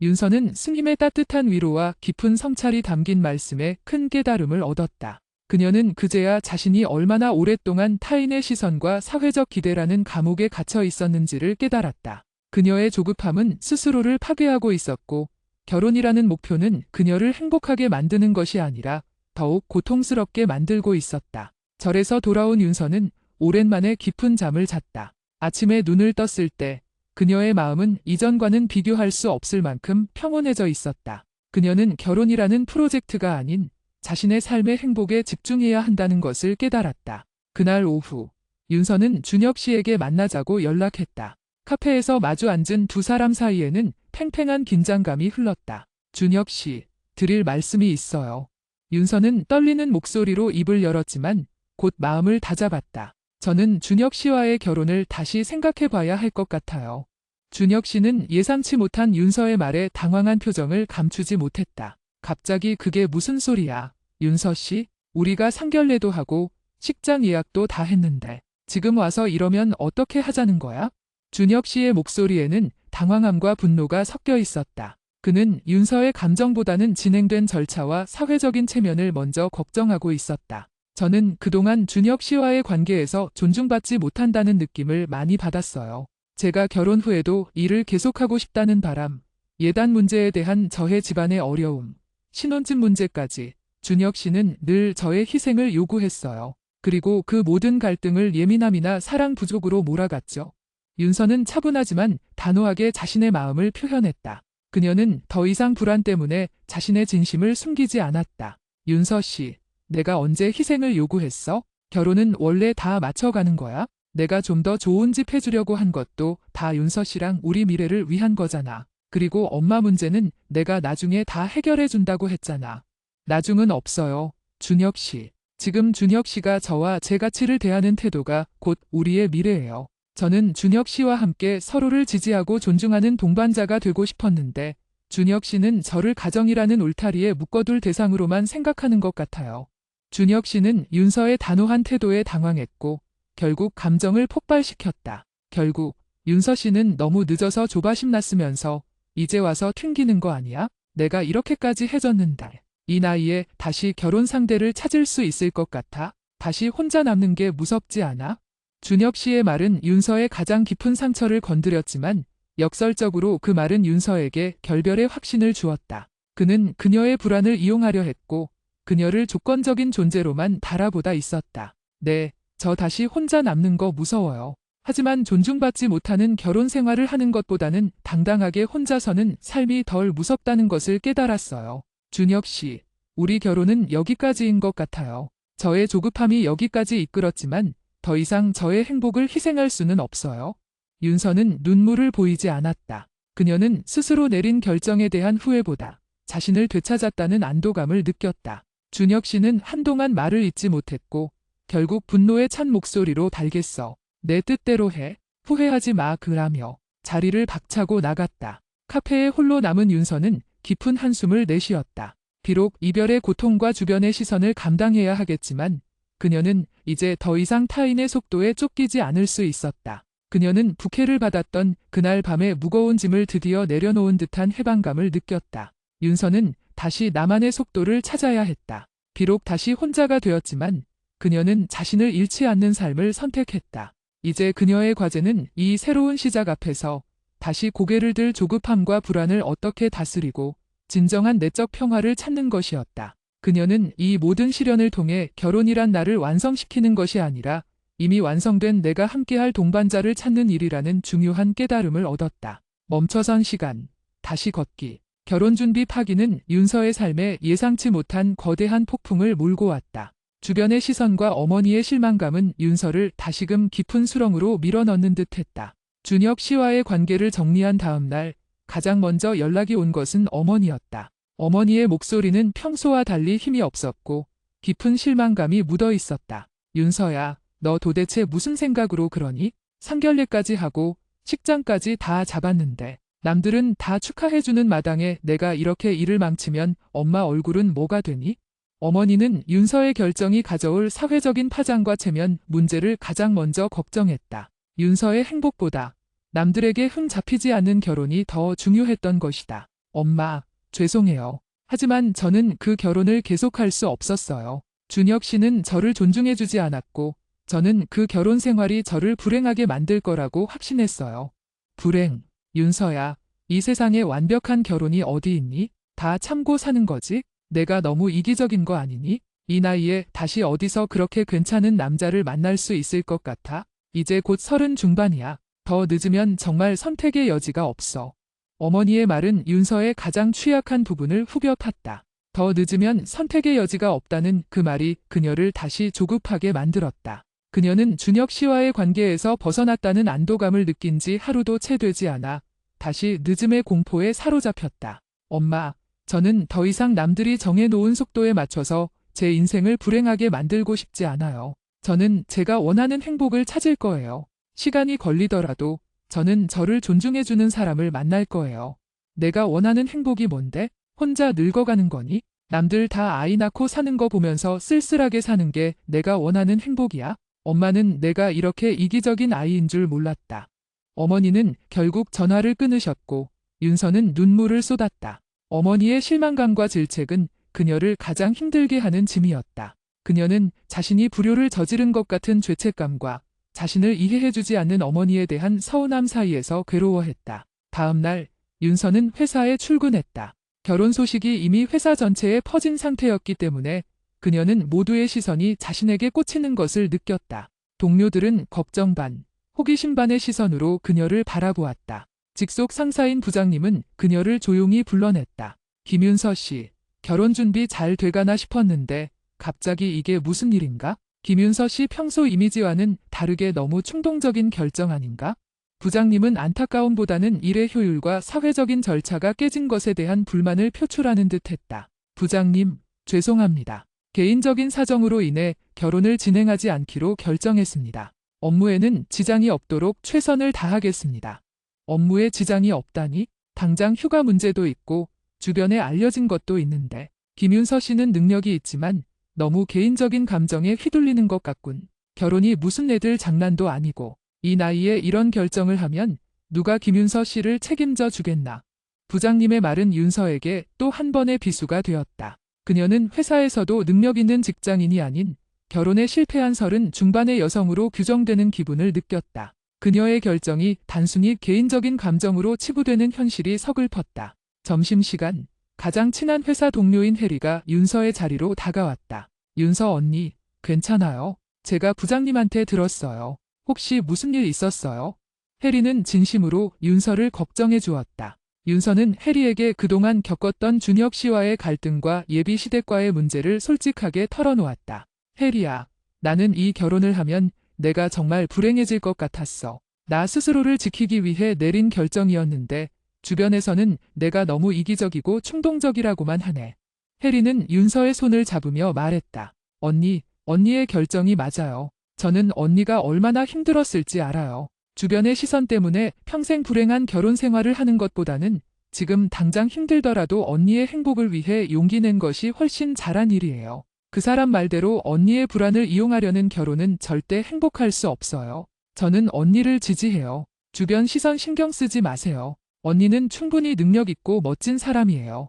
윤서는 스님의 따뜻한 위로와 깊은 성찰이 담긴 말씀에 큰 깨달음을 얻었다. 그녀는 그제야 자신이 얼마나 오랫동안 타인의 시선과 사회적 기대라는 감옥에 갇혀 있었는지를 깨달았다. 그녀의 조급함은 스스로를 파괴하고 있었고 결혼이라는 목표는 그녀를 행복하게 만드는 것이 아니라 더욱 고통스럽게 만들고 있었다. 절에서 돌아온 윤서는 오랜만에 깊은 잠을 잤다. 아침에 눈을 떴을 때 그녀의 마음은 이전과는 비교할 수 없을 만큼 평온해져 있었다. 그녀는 결혼이라는 프로젝트가 아닌 자신의 삶의 행복에 집중해야 한다는 것을 깨달았다. 그날 오후, 윤서는 준혁 씨에게 만나자고 연락했다. 카페에서 마주 앉은 두 사람 사이에는 팽팽한 긴장감이 흘렀다. 준혁 씨, 드릴 말씀이 있어요. 윤서는 떨리는 목소리로 입을 열었지만 곧 마음을 다잡았다. 저는 준혁 씨와의 결혼을 다시 생각해 봐야 할 것 같아요. 준혁 씨는 예상치 못한 윤서의 말에 당황한 표정을 감추지 못했다. 갑자기 그게 무슨 소리야? 윤서 씨, 우리가 상견례도 하고 식장 예약도 다 했는데 지금 와서 이러면 어떻게 하자는 거야? 준혁 씨의 목소리에는 당황함과 분노가 섞여 있었다. 그는 윤서의 감정보다는 진행된 절차와 사회적인 체면을 먼저 걱정하고 있었다. 저는 그동안 준혁 씨와의 관계에서 존중받지 못한다는 느낌을 많이 받았어요. 제가 결혼 후에도 일을 계속하고 싶다는 바람, 예단 문제에 대한 저의 집안의 어려움, 신혼집 문제까지 준혁 씨는 늘 저의 희생을 요구했어요. 그리고 그 모든 갈등을 예민함이나 사랑 부족으로 몰아갔죠. 윤서는 차분하지만 단호하게 자신의 마음을 표현했다. 그녀는 더 이상 불안 때문에 자신의 진심을 숨기지 않았다. 윤서 씨, 내가 언제 희생을 요구했어? 결혼은 원래 다 맞춰가는 거야? 내가 좀 더 좋은 집 해주려고 한 것도 다 윤서 씨랑 우리 미래를 위한 거잖아. 그리고 엄마 문제는 내가 나중에 다 해결해 준다고 했잖아. 나중은 없어요. 준혁 씨. 지금 준혁 씨가 저와 제 가치를 대하는 태도가 곧 우리의 미래예요. 저는 준혁 씨와 함께 서로를 지지하고 존중하는 동반자가 되고 싶었는데 준혁 씨는 저를 가정이라는 울타리에 묶어둘 대상으로만 생각하는 것 같아요. 준혁 씨는 윤서의 단호한 태도에 당황했고 결국 감정을 폭발시켰다. 결국 윤서 씨는 너무 늦어서 조바심 났으면서 이제 와서 튕기는 거 아니야? 내가 이렇게까지 해줬는데 이 나이에 다시 결혼 상대를 찾을 수 있을 것 같아? 다시 혼자 남는 게 무섭지 않아? 준혁 씨의 말은 윤서의 가장 깊은 상처를 건드렸지만 역설적으로 그 말은 윤서에게 결별의 확신을 주었다. 그는 그녀의 불안을 이용하려 했고 그녀를 조건적인 존재로만 바라보다 있었다. 네, 저 다시 혼자 남는 거 무서워요. 하지만 존중받지 못하는 결혼 생활을 하는 것보다는 당당하게 혼자서는 삶이 덜 무섭다는 것을 깨달았어요. 준혁 씨, 우리 결혼은 여기까지인 것 같아요. 저의 조급함이 여기까지 이끌었지만 더 이상 저의 행복을 희생할 수는 없어요. 윤서는 눈물을 보이지 않았다. 그녀는 스스로 내린 결정에 대한 후회보다 자신을 되찾았다는 안도감을 느꼈다. 준혁 씨는 한동안 말을 잇지 못했고 결국 분노에 찬 목소리로 달겠어. 내 뜻대로 해. 후회하지 마 그라며 자리를 박차고 나갔다. 카페에 홀로 남은 윤서는 깊은 한숨을 내쉬었다. 비록 이별의 고통과 주변의 시선을 감당해야 하겠지만 그녀는 이제 더 이상 타인의 속도에 쫓기지 않을 수 있었다. 그녀는 부케를 받았던 그날 밤에 무거운 짐을 드디어 내려놓은 듯한 해방감을 느꼈다. 윤서는 다시 나만의 속도를 찾아야 했다. 비록 다시 혼자가 되었지만 그녀는 자신을 잃지 않는 삶을 선택했다. 이제 그녀의 과제는 이 새로운 시작 앞에서 다시 고개를 들 조급함과 불안을 어떻게 다스리고 진정한 내적 평화를 찾는 것이었다. 그녀는 이 모든 시련을 통해 결혼이란 나를 완성시키는 것이 아니라 이미 완성된 내가 함께할 동반자를 찾는 일이라는 중요한 깨달음을 얻었다. 멈춰선 시간, 다시 걷기. 결혼준비 파기는 윤서의 삶에 예상치 못한 거대한 폭풍을 몰고 왔다. 주변의 시선과 어머니의 실망감은 윤서를 다시금 깊은 수렁으로 밀어넣는 듯했다. 준혁 씨와의 관계를 정리한 다음 날 가장 먼저 연락이 온 것은 어머니였다. 어머니의 목소리는 평소와 달리 힘이 없었고 깊은 실망감이 묻어 있었다. 윤서야, 너 도대체 무슨 생각으로 그러니? 상견례까지 하고 식장까지 다 잡았는데 남들은 다 축하해주는 마당에 내가 이렇게 일을 망치면 엄마 얼굴은 뭐가 되니? 어머니는 윤서의 결정이 가져올 사회적인 파장과 체면 문제를 가장 먼저 걱정했다. 윤서의 행복보다 남들에게 흠 잡히지 않는 결혼이 더 중요했던 것이다. 엄마, 죄송해요. 하지만 저는 그 결혼을 계속할 수 없었어요. 준혁 씨는 저를 존중해주지 않았고 저는 그 결혼 생활이 저를 불행하게 만들 거라고 확신했어요. 불행, 윤서야, 이 세상에 완벽한 결혼이 어디 있니? 다 참고 사는 거지? 내가 너무 이기적인 거 아니니? 이 나이에 다시 어디서 그렇게 괜찮은 남자를 만날 수 있을 것 같아? 이제 곧 30 중반이야. 더 늦으면 정말 선택의 여지가 없어. 어머니의 말은 윤서의 가장 취약한 부분을 후벼 팠다. 더 늦으면 선택의 여지가 없다는 그 말이 그녀를 다시 조급하게 만들었다. 그녀는 준혁 씨와의 관계에서 벗어났다는 안도감을 느낀 지 하루도 채 되지 않아 다시 늦음의 공포에 사로잡혔다. 엄마, 저는 더 이상 남들이 정해놓은 속도에 맞춰서 제 인생을 불행하게 만들고 싶지 않아요. 저는 제가 원하는 행복을 찾을 거예요. 시간이 걸리더라도 저는 저를 존중해주는 사람을 만날 거예요. 내가 원하는 행복이 뭔데? 혼자 늙어가는 거니? 남들 다 아이 낳고 사는 거 보면서 쓸쓸하게 사는 게 내가 원하는 행복이야? 엄마는 내가 이렇게 이기적인 아이인 줄 몰랐다. 어머니는 결국 전화를 끊으셨고 윤서는 눈물을 쏟았다. 어머니의 실망감과 질책은 그녀를 가장 힘들게 하는 짐이었다. 그녀는 자신이 불효를 저지른 것 같은 죄책감과 자신을 이해해주지 않는 어머니에 대한 서운함 사이에서 괴로워했다. 다음 날 윤서는 회사에 출근했다. 결혼 소식이 이미 회사 전체에 퍼진 상태였기 때문에 그녀는 모두의 시선이 자신에게 꽂히는 것을 느꼈다. 동료들은 걱정 반, 호기심 반의 시선으로 그녀를 바라보았다. 직속 상사인 부장님은 그녀를 조용히 불러냈다. 김윤서 씨, 결혼 준비 잘 돼가나 싶었는데 갑자기 이게 무슨 일인가? 김윤서 씨 평소 이미지와는 다르게 너무 충동적인 결정 아닌가? 부장님은 안타까움보다는 일의 효율과 사회적인 절차가 깨진 것에 대한 불만을 표출하는 듯했다. 부장님, 죄송합니다. 개인적인 사정으로 인해 결혼을 진행하지 않기로 결정했습니다. 업무에는 지장이 없도록 최선을 다하겠습니다. 업무에 지장이 없다니? 당장 휴가 문제도 있고 주변에 알려진 것도 있는데 김윤서 씨는 능력이 있지만 너무 개인적인 감정에 휘둘리는 것 같군. 결혼이 무슨 애들 장난도 아니고 이 나이에 이런 결정을 하면 누가 김윤서 씨를 책임져 주겠나. 부장님의 말은 윤서에게 또 한 번의 비수가 되었다. 그녀는 회사에서도 능력 있는 직장인이 아닌 결혼에 실패한 30 중반의 여성으로 규정되는 기분을 느꼈다. 그녀의 결정이 단순히 개인적인 감정으로 치부되는 현실이 서글펐다. 점심시간, 가장 친한 회사 동료인 해리가 윤서의 자리로 다가왔다. 윤서 언니, 괜찮아요? 제가 부장님한테 들었어요. 혹시 무슨 일 있었어요? 해리는 진심으로 윤서를 걱정해 주었다. 윤서는 해리에게 그동안 겪었던 준혁 씨와의 갈등과 예비 시댁과의 문제를 솔직하게 털어놓았다. 해리야, 나는 이 결혼을 하면 내가 정말 불행해질 것 같았어. 나 스스로를 지키기 위해 내린 결정이었는데 주변에서는 내가 너무 이기적이고 충동적이라고만 하네. 해리는 윤서의 손을 잡으며 말했다. 언니, 언니의 결정이 맞아요. 저는 언니가 얼마나 힘들었을지 알아요. 주변의 시선 때문에 평생 불행한 결혼 생활을 하는 것보다는 지금 당장 힘들더라도 언니의 행복을 위해 용기 낸 것이 훨씬 잘한 일이에요. 그 사람 말대로 언니의 불안을 이용하려는 결혼은 절대 행복할 수 없어요. 저는 언니를 지지해요. 주변 시선 신경 쓰지 마세요. 언니는 충분히 능력 있고 멋진 사람이에요.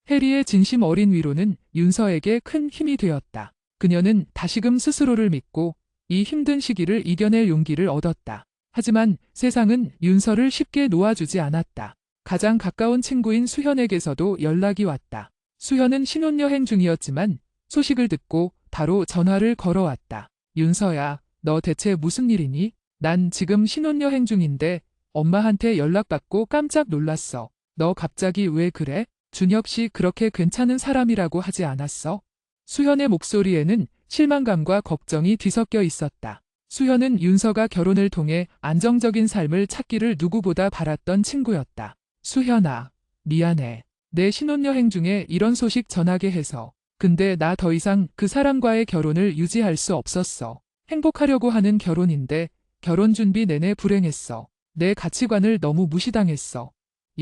해리의 진심 어린 위로는 윤서에게 큰 힘이 되었다. 그녀는 다시금 스스로를 믿고 이 힘든 시기를 이겨낼 용기를 얻었다. 하지만 세상은 윤서를 쉽게 놓아주지 않았다. 가장 가까운 친구인 수현에게서도 연락이 왔다. 수현은 신혼여행 중이었지만 소식을 듣고 바로 전화를 걸어왔다. 윤서야, 너 대체 무슨 일이니? 난 지금 신혼여행 중인데 엄마한테 연락받고 깜짝 놀랐어. 너 갑자기 왜 그래? 준혁 씨 그렇게 괜찮은 사람이라고 하지 않았어? 수현의 목소리에는 실망감과 걱정이 뒤섞여 있었다. 수현은 윤서가 결혼을 통해 안정적인 삶을 찾기를 누구보다 바랐던 친구였다. 수현아, 미안해. 내 신혼여행 중에 이런 소식 전하게 해서. 근데 나 더 이상 그 사람과의 결혼을 유지할 수 없었어. 행복하려고 하는 결혼인데 결혼 준비 내내 불행했어. 내 가치관을 너무 무시당했어.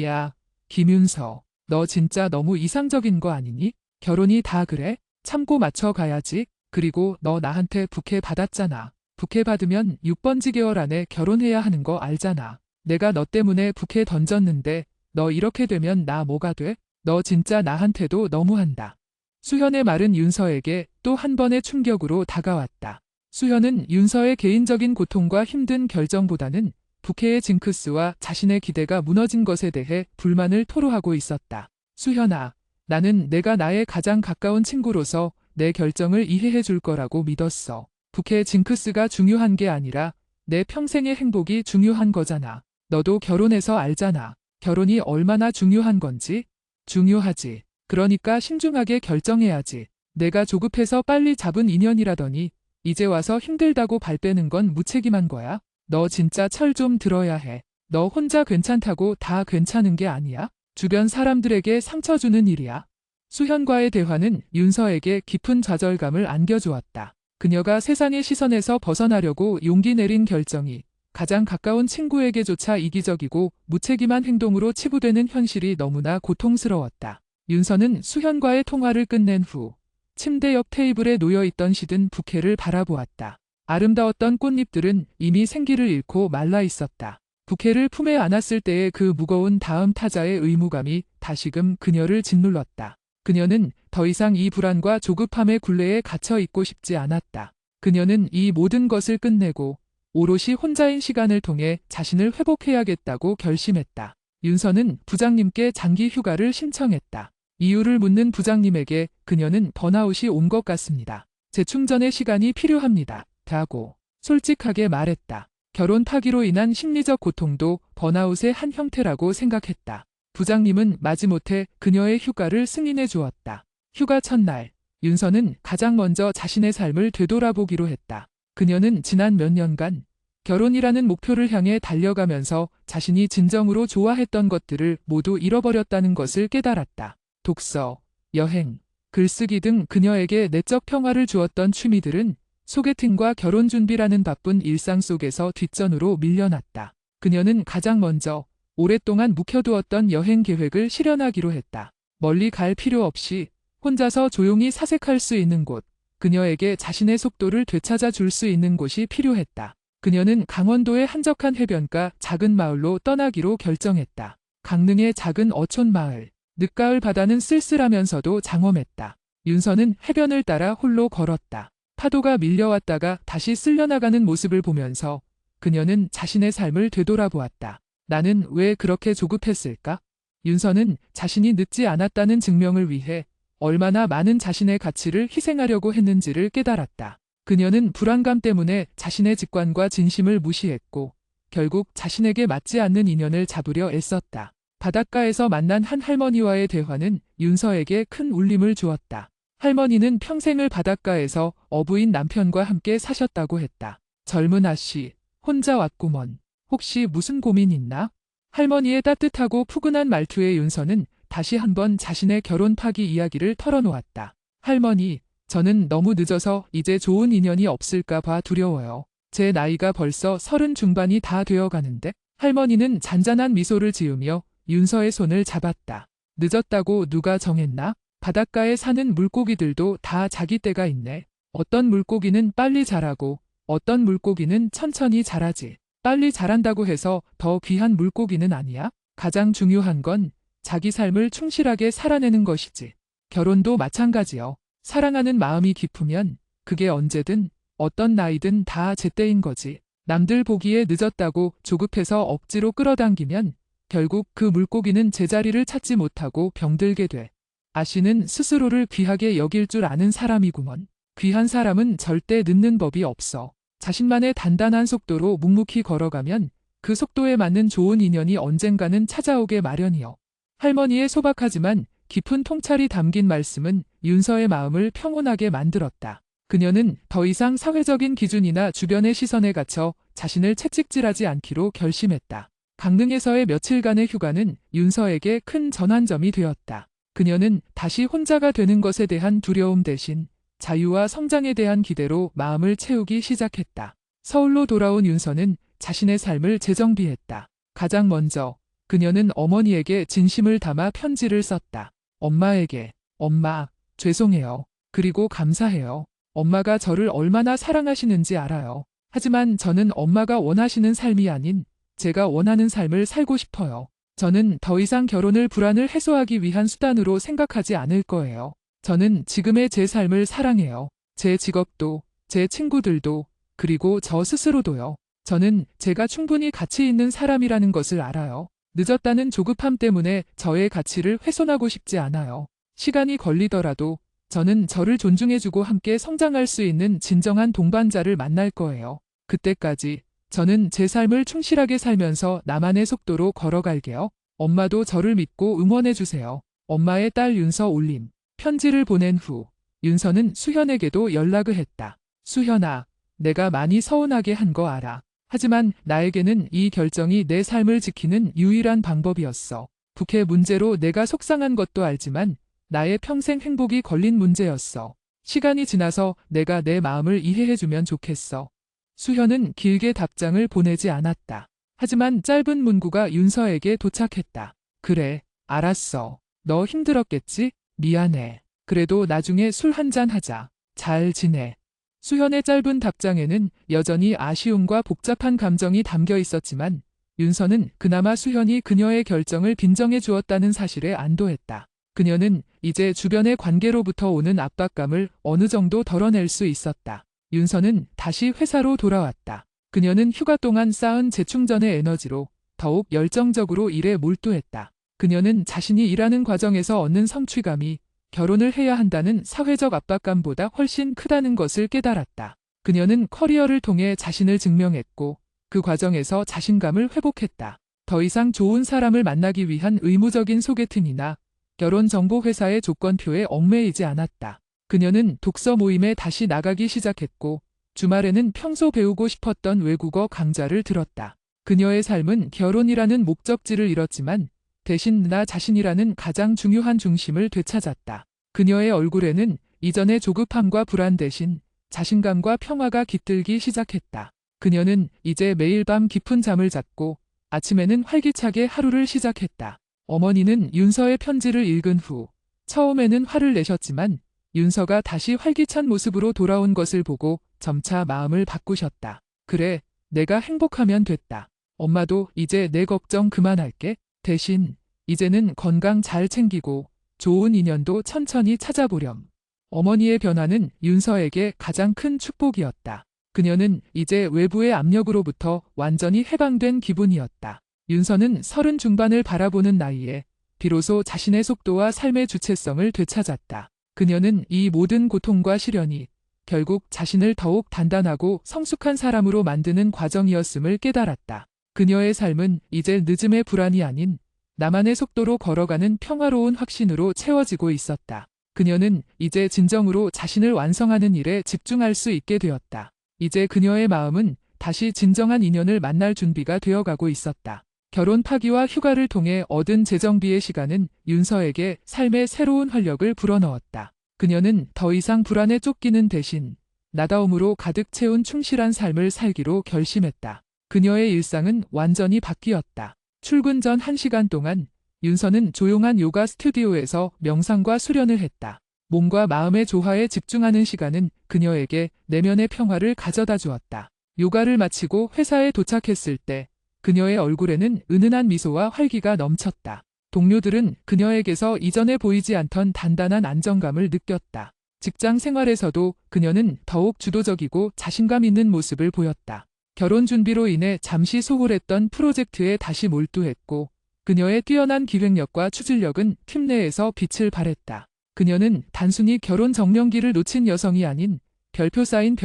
야, 김윤서, 너 진짜 너무 이상적인 거 아니니? 결혼이 다 그래? 참고 맞춰 가야지. 그리고 너 나한테 부케 받았잖아. 부케 받으면 6번지 개월 안에 결혼해야 하는 거 알잖아. 내가 너 때문에 부케 던졌는데 너 이렇게 되면 나 뭐가 돼? 너 진짜 나한테도 너무한다. 수현의 말은 윤서에게 또 한 번의 충격으로 다가왔다. 수현은 윤서의 개인적인 고통과 힘든 결정보다는 부케의 징크스와 자신의 기대가 무너진 것에 대해 불만을 토로하고 있었다. 수현아, 나는 내가 나의 가장 가까운 친구로서 내 결정을 이해해 줄 거라고 믿었어. 부케의 징크스가 중요한 게 아니라 내 평생의 행복이 중요한 거잖아. 너도 결혼해서 알잖아. 결혼이 얼마나 중요한 건지? 중요하지. 그러니까 신중하게 결정해야지. 내가 조급해서 빨리 잡은 인연이라더니 이제 와서 힘들다고 발 빼는 건 무책임한 거야. 너 진짜 철 좀 들어야 해. 너 혼자 괜찮다고 다 괜찮은 게 아니야. 주변 사람들에게 상처 주는 일이야. 수현과의 대화는 윤서에게 깊은 좌절감을 안겨주었다. 그녀가 세상의 시선에서 벗어나려고 용기 내린 결정이 가장 가까운 친구에게조차 이기적이고 무책임한 행동으로 치부되는 현실이 너무나 고통스러웠다. 윤서는 수현과의 통화를 끝낸 후 침대 옆 테이블에 놓여있던 시든 부케를 바라보았다. 아름다웠던 꽃잎들은 이미 생기를 잃고 말라 있었다. 부케를 품에 안았을 때의 그 무거운 다음 타자의 의무감이 다시금 그녀를 짓눌렀다. 그녀는 더 이상 이 불안과 조급함의 굴레에 갇혀 있고 싶지 않았다. 그녀는 이 모든 것을 끝내고 오롯이 혼자인 시간을 통해 자신을 회복해야겠다고 결심했다. 윤서는 부장님께 장기 휴가를 신청했다. 이유를 묻는 부장님에게 그녀는 번아웃이 온 것 같습니다. 재충전의 시간이 필요합니다. 라고 솔직하게 말했다. 결혼 파기로 인한 심리적 고통도 번아웃의 한 형태라고 생각했다. 부장님은 마지못해 그녀의 휴가를 승인해 주었다. 휴가 첫날, 윤서는 가장 먼저 자신의 삶을 되돌아보기로 했다. 그녀는 지난 몇 년간 결혼이라는 목표를 향해 달려가면서 자신이 진정으로 좋아했던 것들을 모두 잃어버렸다는 것을 깨달았다. 독서, 여행, 글쓰기 등 그녀에게 내적 평화를 주었던 취미들은 소개팅과 결혼 준비라는 바쁜 일상 속에서 뒷전으로 밀려났다. 그녀는 가장 먼저 오랫동안 묵혀두었던 여행 계획을 실현하기로 했다. 멀리 갈 필요 없이 혼자서 조용히 사색할 수 있는 곳, 그녀에게 자신의 속도를 되찾아 줄 수 있는 곳이 필요했다. 그녀는 강원도의 한적한 해변가 작은 마을로 떠나기로 결정했다. 강릉의 작은 어촌 마을, 늦가을 바다는 쓸쓸하면서도 장엄했다. 윤서는 해변을 따라 홀로 걸었다. 파도가 밀려왔다가 다시 쓸려나가는 모습을 보면서 그녀는 자신의 삶을 되돌아보았다. 나는 왜 그렇게 조급했을까? 윤서는 자신이 늦지 않았다는 증명을 위해 얼마나 많은 자신의 가치를 희생하려고 했는지를 깨달았다. 그녀는 불안감 때문에 자신의 직관과 진심을 무시했고 결국 자신에게 맞지 않는 인연을 잡으려 애썼다. 바닷가에서 만난 한 할머니와의 대화는 윤서에게 큰 울림을 주었다. 할머니는 평생을 바닷가에서 어부인 남편과 함께 사셨다고 했다. 젊은 아씨, 혼자 왔구먼. 혹시 무슨 고민 있나? 할머니의 따뜻하고 푸근한 말투에 윤서는 다시 한번 자신의 결혼 파기 이야기를 털어놓았다. 할머니, 저는 너무 늦어서 이제 좋은 인연이 없을까 봐 두려워요. 제 나이가 벌써 30 중반이 다 되어가는데? 할머니는 잔잔한 미소를 지으며 윤서의 손을 잡았다. 늦었다고 누가 정했나? 바닷가에 사는 물고기들도 다 자기 때가 있네. 어떤 물고기는 빨리 자라고 어떤 물고기는 천천히 자라지. 빨리 자란다고 해서 더 귀한 물고기는 아니야? 가장 중요한 건 자기 삶을 충실하게 살아내는 것이지. 결혼도 마찬가지요. 사랑하는 마음이 깊으면 그게 언제든 어떤 나이든 다 제때인 거지. 남들 보기에 늦었다고 조급해서 억지로 끌어당기면 결국 그 물고기는 제자리를 찾지 못하고 병들게 돼. 아씨는 스스로를 귀하게 여길 줄 아는 사람이구먼. 귀한 사람은 절대 늦는 법이 없어. 자신만의 단단한 속도로 묵묵히 걸어가면 그 속도에 맞는 좋은 인연이 언젠가는 찾아오게 마련이요. 할머니의 소박하지만 깊은 통찰이 담긴 말씀은 윤서의 마음을 평온하게 만들었다. 그녀는 더 이상 사회적인 기준이나 주변의 시선에 갇혀 자신을 채찍질하지 않기로 결심했다. 강릉에서의 며칠간의 휴가는 윤서에게 큰 전환점이 되었다. 그녀는 다시 혼자가 되는 것에 대한 두려움 대신 자유와 성장에 대한 기대로 마음을 채우기 시작했다. 서울로 돌아온 윤서는 자신의 삶을 재정비했다. 가장 먼저 그녀는 어머니에게 진심을 담아 편지를 썼다. 엄마에게, 엄마, 죄송해요. 그리고 감사해요. 엄마가 저를 얼마나 사랑하시는지 알아요. 하지만 저는 엄마가 원하시는 삶이 아닌 제가 원하는 삶을 살고 싶어요. 저는 더 이상 결혼을 불안을 해소하기 위한 수단으로 생각하지 않을 거예요. 저는 지금의 제 삶을 사랑해요. 제 직업도, 제 친구들도, 그리고 저 스스로도요. 저는 제가 충분히 가치 있는 사람이라는 것을 알아요. 늦었다는 조급함 때문에 저의 가치를 훼손하고 싶지 않아요. 시간이 걸리더라도 저는 저를 존중해주고 함께 성장할 수 있는 진정한 동반자를 만날 거예요. 그때까지 저는 제 삶을 충실하게 살면서 나만의 속도로 걸어갈게요. 엄마도 저를 믿고 응원해주세요. 엄마의 딸 윤서 올림. 편지를 보낸 후 윤서는 수현에게도 연락을 했다. 수현아, 내가 많이 서운하게 한 거 알아. 하지만 나에게는 이 결정이 내 삶을 지키는 유일한 방법이었어. 부캐 문제로 내가 속상한 것도 알지만 나의 평생 행복이 걸린 문제였어. 시간이 지나서 내가 내 마음을 이해해주면 좋겠어. 수현은 길게 답장을 보내지 않았다. 하지만 짧은 문구가 윤서에게 도착했다. 그래, 알았어. 너 힘들었겠지? 미안해. 그래도 나중에 술 한잔 하자. 잘 지내. 수현의 짧은 답장에는 여전히 아쉬움과 복잡한 감정이 담겨 있었지만 윤서는 그나마 수현이 그녀의 결정을 빈정해 주었다는 사실에 안도했다. 그녀는 이제 주변의 관계로부터 오는 압박감을 어느 정도 덜어낼 수 있었다. 윤서는 다시 회사로 돌아왔다. 그녀는 휴가 동안 쌓은 재충전의 에너지로 더욱 열정적으로 일에 몰두했다. 그녀는 자신이 일하는 과정에서 얻는 성취감이 결혼을 해야 한다는 사회적 압박감보다 훨씬 크다는 것을 깨달았다. 그녀는 커리어를 통해 자신을 증명했고 그 과정에서 자신감을 회복했다. 더 이상 좋은 사람을 만나기 위한 의무적인 소개팅이나 결혼 정보 회사의 조건표에 얽매이지 않았다. 그녀는 독서 모임에 다시 나가기 시작했고 주말에는 평소 배우고 싶었던 외국어 강좌를 들었다. 그녀의 삶은 결혼이라는 목적지를 잃었지만 대신 나 자신이라는 가장 중요한 중심을 되찾았다. 그녀의 얼굴에는 이전의 조급함과 불안 대신 자신감과 평화가 깃들기 시작했다. 그녀는 이제 매일 밤 깊은 잠을 잤고 아침에는 활기차게 하루를 시작했다. 어머니는 윤서의 편지를 읽은 후 처음에는 화를 내셨지만 윤서가 다시 활기찬 모습으로 돌아온 것을 보고 점차 마음을 바꾸셨다. 그래, 내가 행복하면 됐다. 엄마도 이제 내 걱정 그만할게. 대신 이제는 건강 잘 챙기고 좋은 인연도 천천히 찾아보렴. 어머니의 변화는 윤서에게 가장 큰 축복이었다. 그녀는 이제 외부의 압력으로부터 완전히 해방된 기분이었다. 윤서는 30 중반을 바라보는 나이에 비로소 자신의 속도와 삶의 주체성을 되찾았다. 그녀는 이 모든 고통과 시련이 결국 자신을 더욱 단단하고 성숙한 사람으로 만드는 과정이었음을 깨달았다. 그녀의 삶은 이제 늦음의 불안이 아닌 나만의 속도로 걸어가는 평화로운 확신으로 채워지고 있었다. 그녀는 이제 진정으로 자신을 완성하는 일에 집중할 수 있게 되었다. 이제 그녀의 마음은 다시 진정한 인연을 만날 준비가 되어가고 있었다. 결혼 파기와 휴가를 통해 얻은 재정비의 시간은 윤서에게 삶의 새로운 활력을 불어넣었다. 그녀는 더 이상 불안에 쫓기는 대신 나다움으로 가득 채운 충실한 삶을 살기로 결심했다. 그녀의 일상은 완전히 바뀌었다. 출근 전 1시간 동안 윤서는 조용한 요가 스튜디오에서 명상과 수련을 했다. 몸과 마음의 조화에 집중하는 시간은 그녀에게 내면의 평화를 가져다 주었다. 요가를 마치고 회사에 도착했을 때 그녀의 얼굴에는 은은한 미소와 활기가 넘쳤다. 동료들은 그녀에게서 이전에 보이지 않던 단단한 안정감을 느꼈다. 직장 생활에서도 그녀는 더욱 주도적이고 자신감 있는 모습을 보였다. 결혼 준비로 인해 잠시 소홀했던 프로젝트에 다시 몰두했고 그녀의 뛰어난 기획력과 추진력은 팀 내에서 빛을 발했다. 그녀는 단순히 결혼 정년기를 놓친 여성이 아닌 별표 쌓인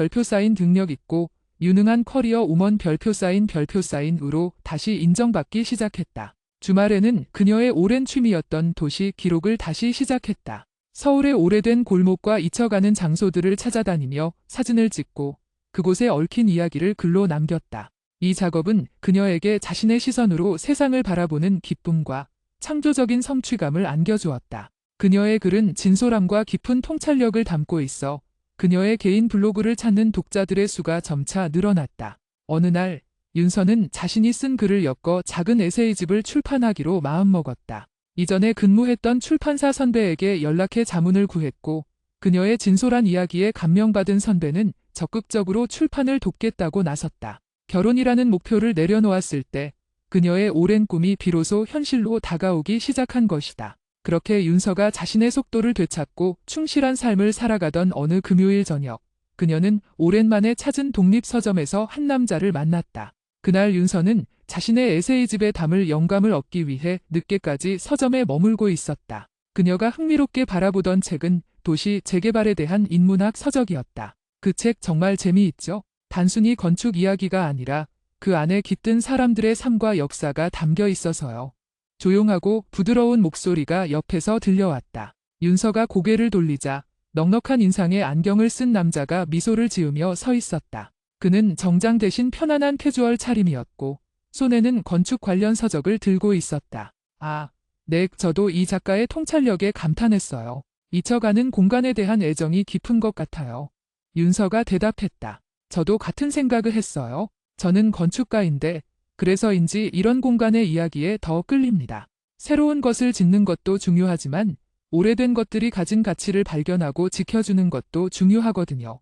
능력 있고 유능한 커리어 우먼 별표 쌓인으로 다시 인정받기 시작했다. 주말에는 그녀의 오랜 취미였던 도시 기록을 다시 시작했다. 서울의 오래된 골목과 잊혀가는 장소들을 찾아다니며 사진을 찍고 그곳에 얽힌 이야기를 글로 남겼다. 이 작업은 그녀에게 자신의 시선으로 세상을 바라보는 기쁨과 창조적인 성취감을 안겨주었다. 그녀의 글은 진솔함과 깊은 통찰력을 담고 있어 그녀의 개인 블로그를 찾는 독자들의 수가 점차 늘어났다. 어느 날 윤서는 자신이 쓴 글을 엮어 작은 에세이집을 출판하기로 마음먹었다. 이전에 근무했던 출판사 선배에게 연락해 자문을 구했고 그녀의 진솔한 이야기에 감명받은 선배는 적극적으로 출판을 돕겠다고 나섰다. 결혼이라는 목표를 내려놓았을 때 그녀의 오랜 꿈이 비로소 현실로 다가오기 시작한 것이다. 그렇게 윤서가 자신의 속도를 되찾고 충실한 삶을 살아가던 어느 금요일 저녁, 그녀는 오랜만에 찾은 독립서점에서 한 남자를 만났다. 그날 윤서는 자신의 에세이집에 담을 영감을 얻기 위해 늦게까지 서점에 머물고 있었다. 그녀가 흥미롭게 바라보던 책은 도시 재개발에 대한 인문학 서적이었다. 그 책 정말 재미있죠? 단순히 건축 이야기가 아니라 그 안에 깃든 사람들의 삶과 역사가 담겨 있어서요. 조용하고 부드러운 목소리가 옆에서 들려왔다. 윤서가 고개를 돌리자 넉넉한 인상의 안경을 쓴 남자가 미소를 지으며 서 있었다. 그는 정장 대신 편안한 캐주얼 차림이었고 손에는 건축 관련 서적을 들고 있었다. 아, 네, 저도 이 작가의 통찰력에 감탄했어요. 잊혀가는 공간에 대한 애정이 깊은 것 같아요. 윤서가 대답했다. 저도 같은 생각을 했어요. 저는 건축가인데 그래서인지 이런 공간의 이야기에 더 끌립니다. 새로운 것을 짓는 것도 중요하지만 오래된 것들이 가진 가치를 발견하고 지켜주는 것도 중요하거든요.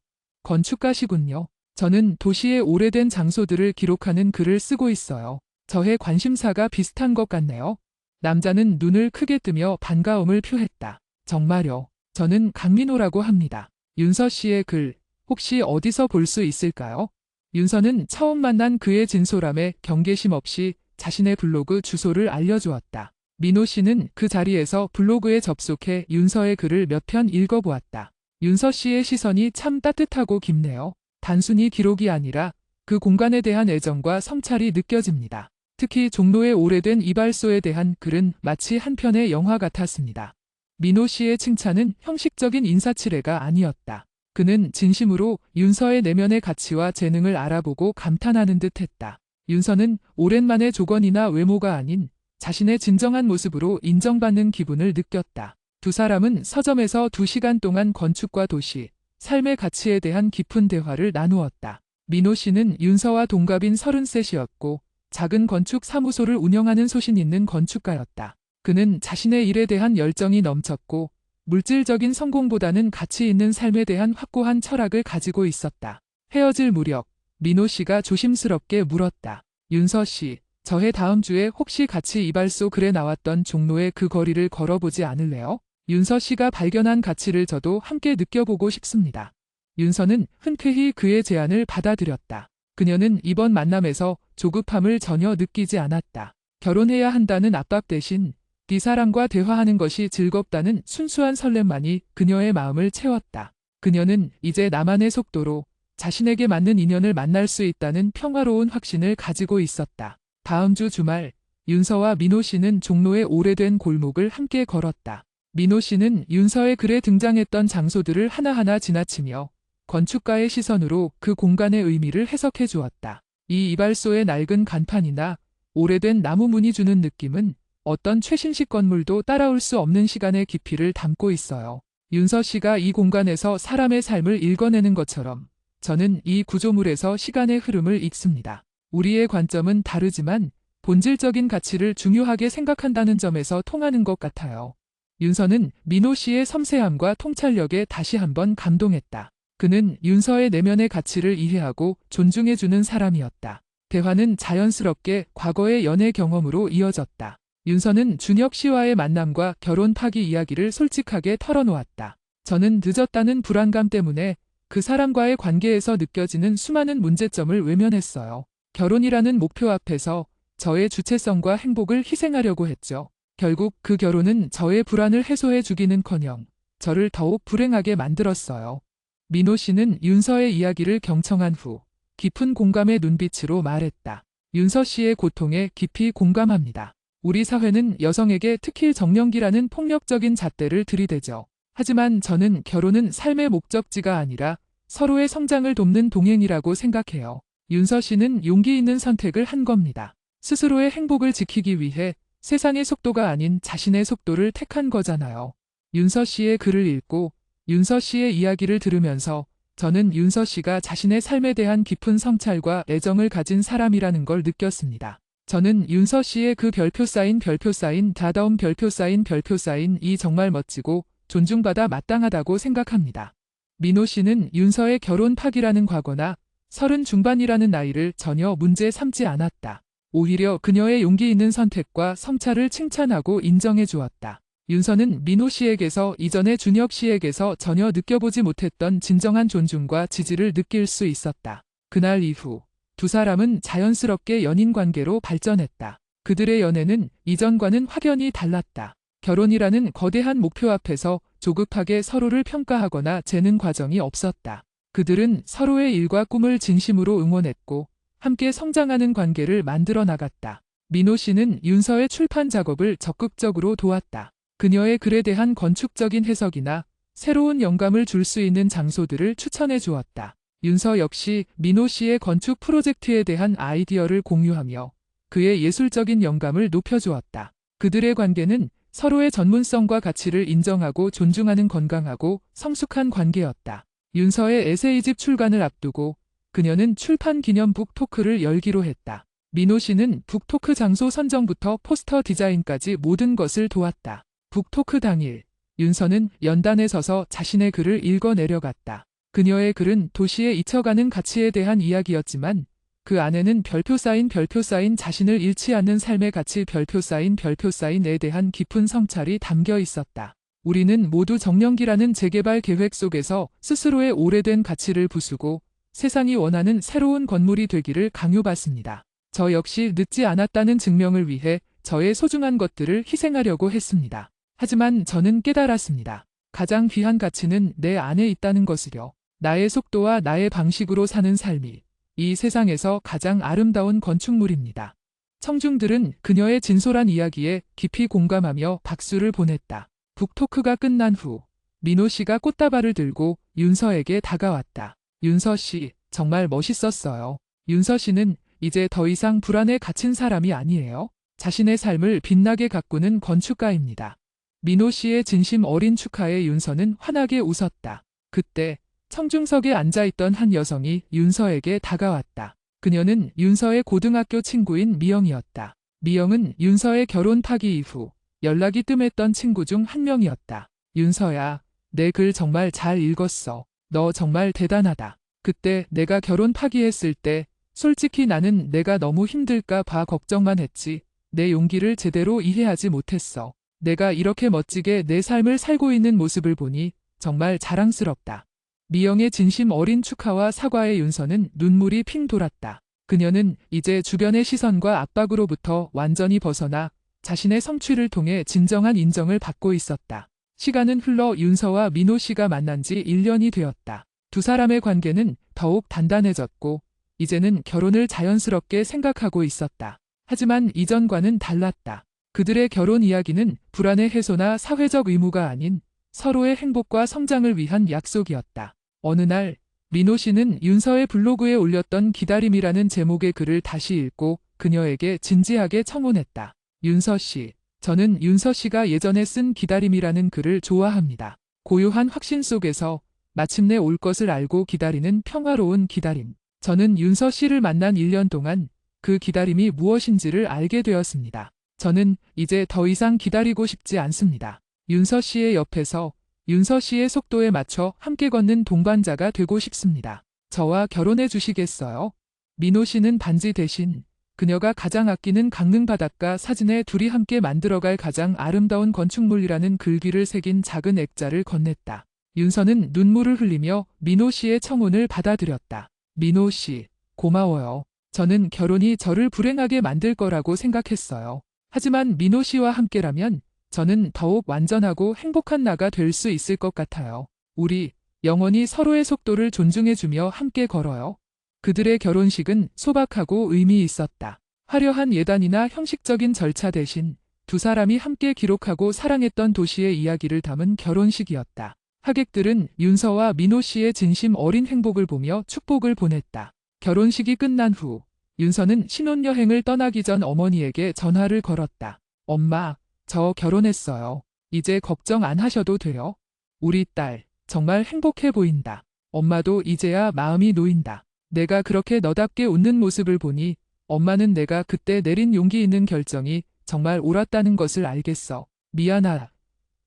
건축가시군요. 저는 도시의 오래된 장소들을 기록하는 글을 쓰고 있어요. 저의 관심사가 비슷한 것 같네요. 남자는 눈을 크게 뜨며 반가움을 표했다. 정말요. 저는 강민호라고 합니다. 윤서 씨의 글, 혹시 어디서 볼 수 있을까요? 윤서는 처음 만난 그의 진솔함에 경계심 없이 자신의 블로그 주소를 알려주었다. 민호 씨는 그 자리에서 블로그에 접속해 윤서의 글을 몇 편 읽어보았다. 윤서 씨의 시선이 참 따뜻하고 깊네요. 단순히 기록이 아니라 그 공간에 대한 애정과 성찰이 느껴집니다. 특히 종로의 오래된 이발소에 대한 글은 마치 한 편의 영화 같았습니다. 민호 씨의 칭찬은 형식적인 인사치레가 아니었다. 그는 진심으로 윤서의 내면의 가치와 재능을 알아보고 감탄하는 듯 했다. 윤서는 오랜만에 조건이나 외모가 아닌 자신의 진정한 모습으로 인정받는 기분을 느꼈다. 두 사람은 서점에서 2시간 동안 건축과 도시, 삶의 가치에 대한 깊은 대화를 나누었다. 민호 씨는 윤서와 동갑인 33이었고 작은 건축 사무소를 운영하는 소신 있는 건축가였다. 그는 자신의 일에 대한 열정이 넘쳤고 물질적인 성공보다는 가치 있는 삶에 대한 확고한 철학을 가지고 있었다. 헤어질 무렵 민호 씨가 조심스럽게 물었다. 윤서 씨, 저해 다음 주에 혹시 같이 이발소 글에 나왔던 종로의 그 거리를 걸어보지 않을래요? 윤서 씨가 발견한 가치를 저도 함께 느껴보고 싶습니다. 윤서는 흔쾌히 그의 제안을 받아들였다. 그녀는 이번 만남에서 조급함을 전혀 느끼지 않았다. 결혼해야 한다는 압박 대신 네 사람과 대화하는 것이 즐겁다는 순수한 설렘만이 그녀의 마음을 채웠다. 그녀는 이제 나만의 속도로 자신에게 맞는 인연을 만날 수 있다는 평화로운 확신을 가지고 있었다. 다음 주 주말, 윤서와 민호 씨는 종로의 오래된 골목을 함께 걸었다. 민호 씨는 윤서의 글에 등장했던 장소들을 하나하나 지나치며 건축가의 시선으로 그 공간의 의미를 해석해 주었다. 이 이발소의 낡은 간판이나 오래된 나무 문이 주는 느낌은 어떤 최신식 건물도 따라올 수 없는 시간의 깊이를 담고 있어요. 윤서 씨가 이 공간에서 사람의 삶을 읽어내는 것처럼 저는 이 구조물에서 시간의 흐름을 읽습니다. 우리의 관점은 다르지만 본질적인 가치를 중요하게 생각한다는 점에서 통하는 것 같아요. 윤서는 민호 씨의 섬세함과 통찰력에 다시 한번 감동했다. 그는 윤서의 내면의 가치를 이해하고 존중해주는 사람이었다. 대화는 자연스럽게 과거의 연애 경험으로 이어졌다. 윤서는 준혁 씨와의 만남과 결혼 파기 이야기를 솔직하게 털어놓았다. 저는 늦었다는 불안감 때문에 그 사람과의 관계에서 느껴지는 수많은 문제점을 외면했어요. 결혼이라는 목표 앞에서 저의 주체성과 행복을 희생하려고 했죠. 결국 그 결혼은 저의 불안을 해소해 주기는커녕 저를 더욱 불행하게 만들었어요. 민호 씨는 윤서의 이야기를 경청한 후 깊은 공감의 눈빛으로 말했다. 윤서 씨의 고통에 깊이 공감합니다. 우리 사회는 여성에게 특히 정년기라는 폭력적인 잣대를 들이대죠. 하지만 저는 결혼은 삶의 목적지가 아니라 서로의 성장을 돕는 동행이라고 생각해요. 윤서 씨는 용기 있는 선택을 한 겁니다. 스스로의 행복을 지키기 위해 세상의 속도가 아닌 자신의 속도를 택한 거잖아요. 윤서 씨의 글을 읽고 윤서 씨의 이야기를 들으면서 저는 윤서 씨가 자신의 삶에 대한 깊은 성찰과 애정을 가진 사람이라는 걸 느꼈습니다. 저는 윤서 씨의 그 별표 사인 다다음 별표 사인이 정말 멋지고 존중받아 마땅하다고 생각합니다. 민호 씨는 윤서의 결혼 파기라는 과거나 30 중반이라는 나이를 전혀 문제 삼지 않았다. 오히려 그녀의 용기 있는 선택과 성찰을 칭찬하고 인정해 주었다. 윤서는 민호 씨에게서 이전에 준혁 씨에게서 전혀 느껴보지 못했던 진정한 존중과 지지를 느낄 수 있었다. 그날 이후 두 사람은 자연스럽게 연인 관계로 발전했다. 그들의 연애는 이전과는 확연히 달랐다. 결혼이라는 거대한 목표 앞에서 조급하게 서로를 평가하거나 재는 과정이 없었다. 그들은 서로의 일과 꿈을 진심으로 응원했고 함께 성장하는 관계를 만들어 나갔다. 민호 씨는 윤서의 출판 작업을 적극적으로 도왔다. 그녀의 글에 대한 건축적인 해석이나 새로운 영감을 줄 수 있는 장소들을 추천해 주었다. 윤서 역시 민호 씨의 건축 프로젝트에 대한 아이디어를 공유하며 그의 예술적인 영감을 높여주었다. 그들의 관계는 서로의 전문성과 가치를 인정하고 존중하는 건강하고 성숙한 관계였다. 윤서의 에세이집 출간을 앞두고 그녀는 출판 기념 북토크를 열기로 했다. 민호 씨는 북토크 장소 선정부터 포스터 디자인까지 모든 것을 도왔다. 북토크 당일, 윤서는 연단에 서서 자신의 글을 읽어 내려갔다. 그녀의 글은 도시에 잊혀가는 가치에 대한 이야기였지만 그 안에는 별표 사인 자신을 잃지 않는 삶의 가치 별표 사인에 대한 깊은 성찰이 담겨 있었다. 우리는 모두 정년기라는 재개발 계획 속에서 스스로의 오래된 가치를 부수고 세상이 원하는 새로운 건물이 되기를 강요받습니다. 저 역시 늦지 않았다는 증명을 위해 저의 소중한 것들을 희생하려고 했습니다. 하지만 저는 깨달았습니다. 가장 귀한 가치는 내 안에 있다는 것을요. 나의 속도와 나의 방식으로 사는 삶이 이 세상에서 가장 아름다운 건축물입니다. 청중들은 그녀의 진솔한 이야기에 깊이 공감하며 박수를 보냈다. 북토크가 끝난 후 민호 씨가 꽃다발을 들고 윤서에게 다가왔다. 윤서 씨, 정말 멋있었어요. 윤서 씨는 이제 더 이상 불안에 갇힌 사람이 아니에요. 자신의 삶을 빛나게 가꾸는 건축가입니다. 민호 씨의 진심 어린 축하에 윤서는 환하게 웃었다. 그때 청중석에 앉아있던 한 여성이 윤서에게 다가왔다. 그녀는 윤서의 고등학교 친구인 미영이었다. 미영은 윤서의 결혼 파기 이후 연락이 뜸했던 친구 중 한 명이었다. 윤서야, 내 글 정말 잘 읽었어. 너 정말 대단하다. 그때 내가 결혼 파기했을 때 솔직히 나는 내가 너무 힘들까 봐 걱정만 했지. 내 용기를 제대로 이해하지 못했어. 내가 이렇게 멋지게 내 삶을 살고 있는 모습을 보니 정말 자랑스럽다. 미영의 진심 어린 축하와 사과에 윤서는 눈물이 핑 돌았다. 그녀는 이제 주변의 시선과 압박으로부터 완전히 벗어나 자신의 성취를 통해 진정한 인정을 받고 있었다. 시간은 흘러 윤서와 민호 씨가 만난 지 1년이 되었다. 두 사람의 관계는 더욱 단단해졌고 이제는 결혼을 자연스럽게 생각하고 있었다. 하지만 이전과는 달랐다. 그들의 결혼 이야기는 불안의 해소나 사회적 의무가 아닌 서로의 행복과 성장을 위한 약속이었다. 어느 날 민호 씨는 윤서의 블로그에 올렸던 기다림이라는 제목의 글을 다시 읽고 그녀에게 진지하게 청혼했다. 윤서 씨, 저는 윤서 씨가 예전에 쓴 기다림이라는 글을 좋아합니다. 고요한 확신 속에서 마침내 올 것을 알고 기다리는 평화로운 기다림. 저는 윤서 씨를 만난 1년 동안 그 기다림이 무엇인지를 알게 되었습니다. 저는 이제 더 이상 기다리고 싶지 않습니다. 윤서 씨의 옆에서 윤서 씨의 속도에 맞춰 함께 걷는 동반자가 되고 싶습니다. 저와 결혼해 주시겠어요? 민호 씨는 반지 대신 그녀가 가장 아끼는 강릉 바닷가 사진에 둘이 함께 만들어갈 가장 아름다운 건축물이라는 글귀를 새긴 작은 액자를 건넸다. 윤서는 눈물을 흘리며 민호 씨의 청혼을 받아들였다. 민호 씨, 고마워요. 저는 결혼이 저를 불행하게 만들 거라고 생각했어요. 하지만 민호 씨와 함께라면 저는 더욱 완전하고 행복한 나가 될 수 있을 것 같아요. 우리 영원히 서로의 속도를 존중해주며 함께 걸어요. 그들의 결혼식은 소박하고 의미 있었다. 화려한 예단이나 형식적인 절차 대신 두 사람이 함께 기록하고 사랑했던 도시의 이야기를 담은 결혼식이었다. 하객들은 윤서와 민호 씨의 진심 어린 행복을 보며 축복을 보냈다. 결혼식이 끝난 후 윤서는 신혼여행을 떠나기 전 어머니에게 전화를 걸었다. 엄마, 저 결혼했어요. 이제 걱정 안 하셔도 돼요. 우리 딸, 정말 행복해 보인다. 엄마도 이제야 마음이 놓인다. 내가 그렇게 너답게 웃는 모습을 보니 엄마는 내가 그때 내린 용기 있는 결정이 정말 옳았다는 것을 알겠어. 미안하다.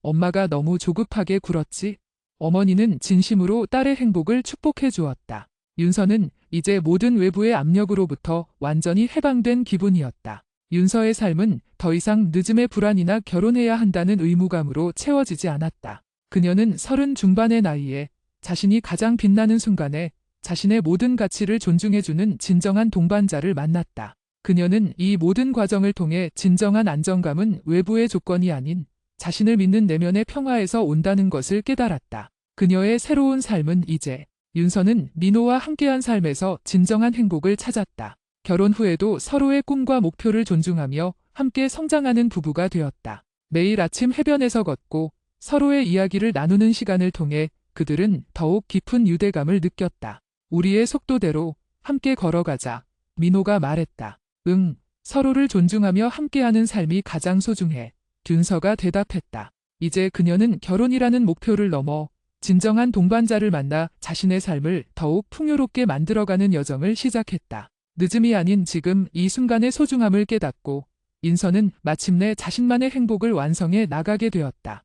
엄마가 너무 조급하게 굴었지? 어머니는 진심으로 딸의 행복을 축복해 주었다. 윤서는 이제 모든 외부의 압력으로부터 완전히 해방된 기분이었다. 윤서의 삶은 더 이상 늦음의 불안이나 결혼해야 한다는 의무감으로 채워지지 않았다. 그녀는 30 중반의 나이에 자신이 가장 빛나는 순간에 자신의 모든 가치를 존중해주는 진정한 동반자를 만났다. 그녀는 이 모든 과정을 통해 진정한 안정감은 외부의 조건이 아닌 자신을 믿는 내면의 평화에서 온다는 것을 깨달았다. 그녀의 새로운 삶은 이제 윤서는 민호와 함께한 삶에서 진정한 행복을 찾았다. 결혼 후에도 서로의 꿈과 목표를 존중하며 함께 성장하는 부부가 되었다. 매일 아침 해변에서 걷고 서로의 이야기를 나누는 시간을 통해 그들은 더욱 깊은 유대감을 느꼈다. 우리의 속도대로 함께 걸어가자. 민호가 말했다. 응, 서로를 존중하며 함께하는 삶이 가장 소중해. 윤서가 대답했다. 이제 그녀는 결혼이라는 목표를 넘어 진정한 동반자를 만나 자신의 삶을 더욱 풍요롭게 만들어가는 여정을 시작했다. 늦음이 아닌 지금 이 순간의 소중함을 깨닫고 인서는 마침내 자신만의 행복을 완성해 나가게 되었다.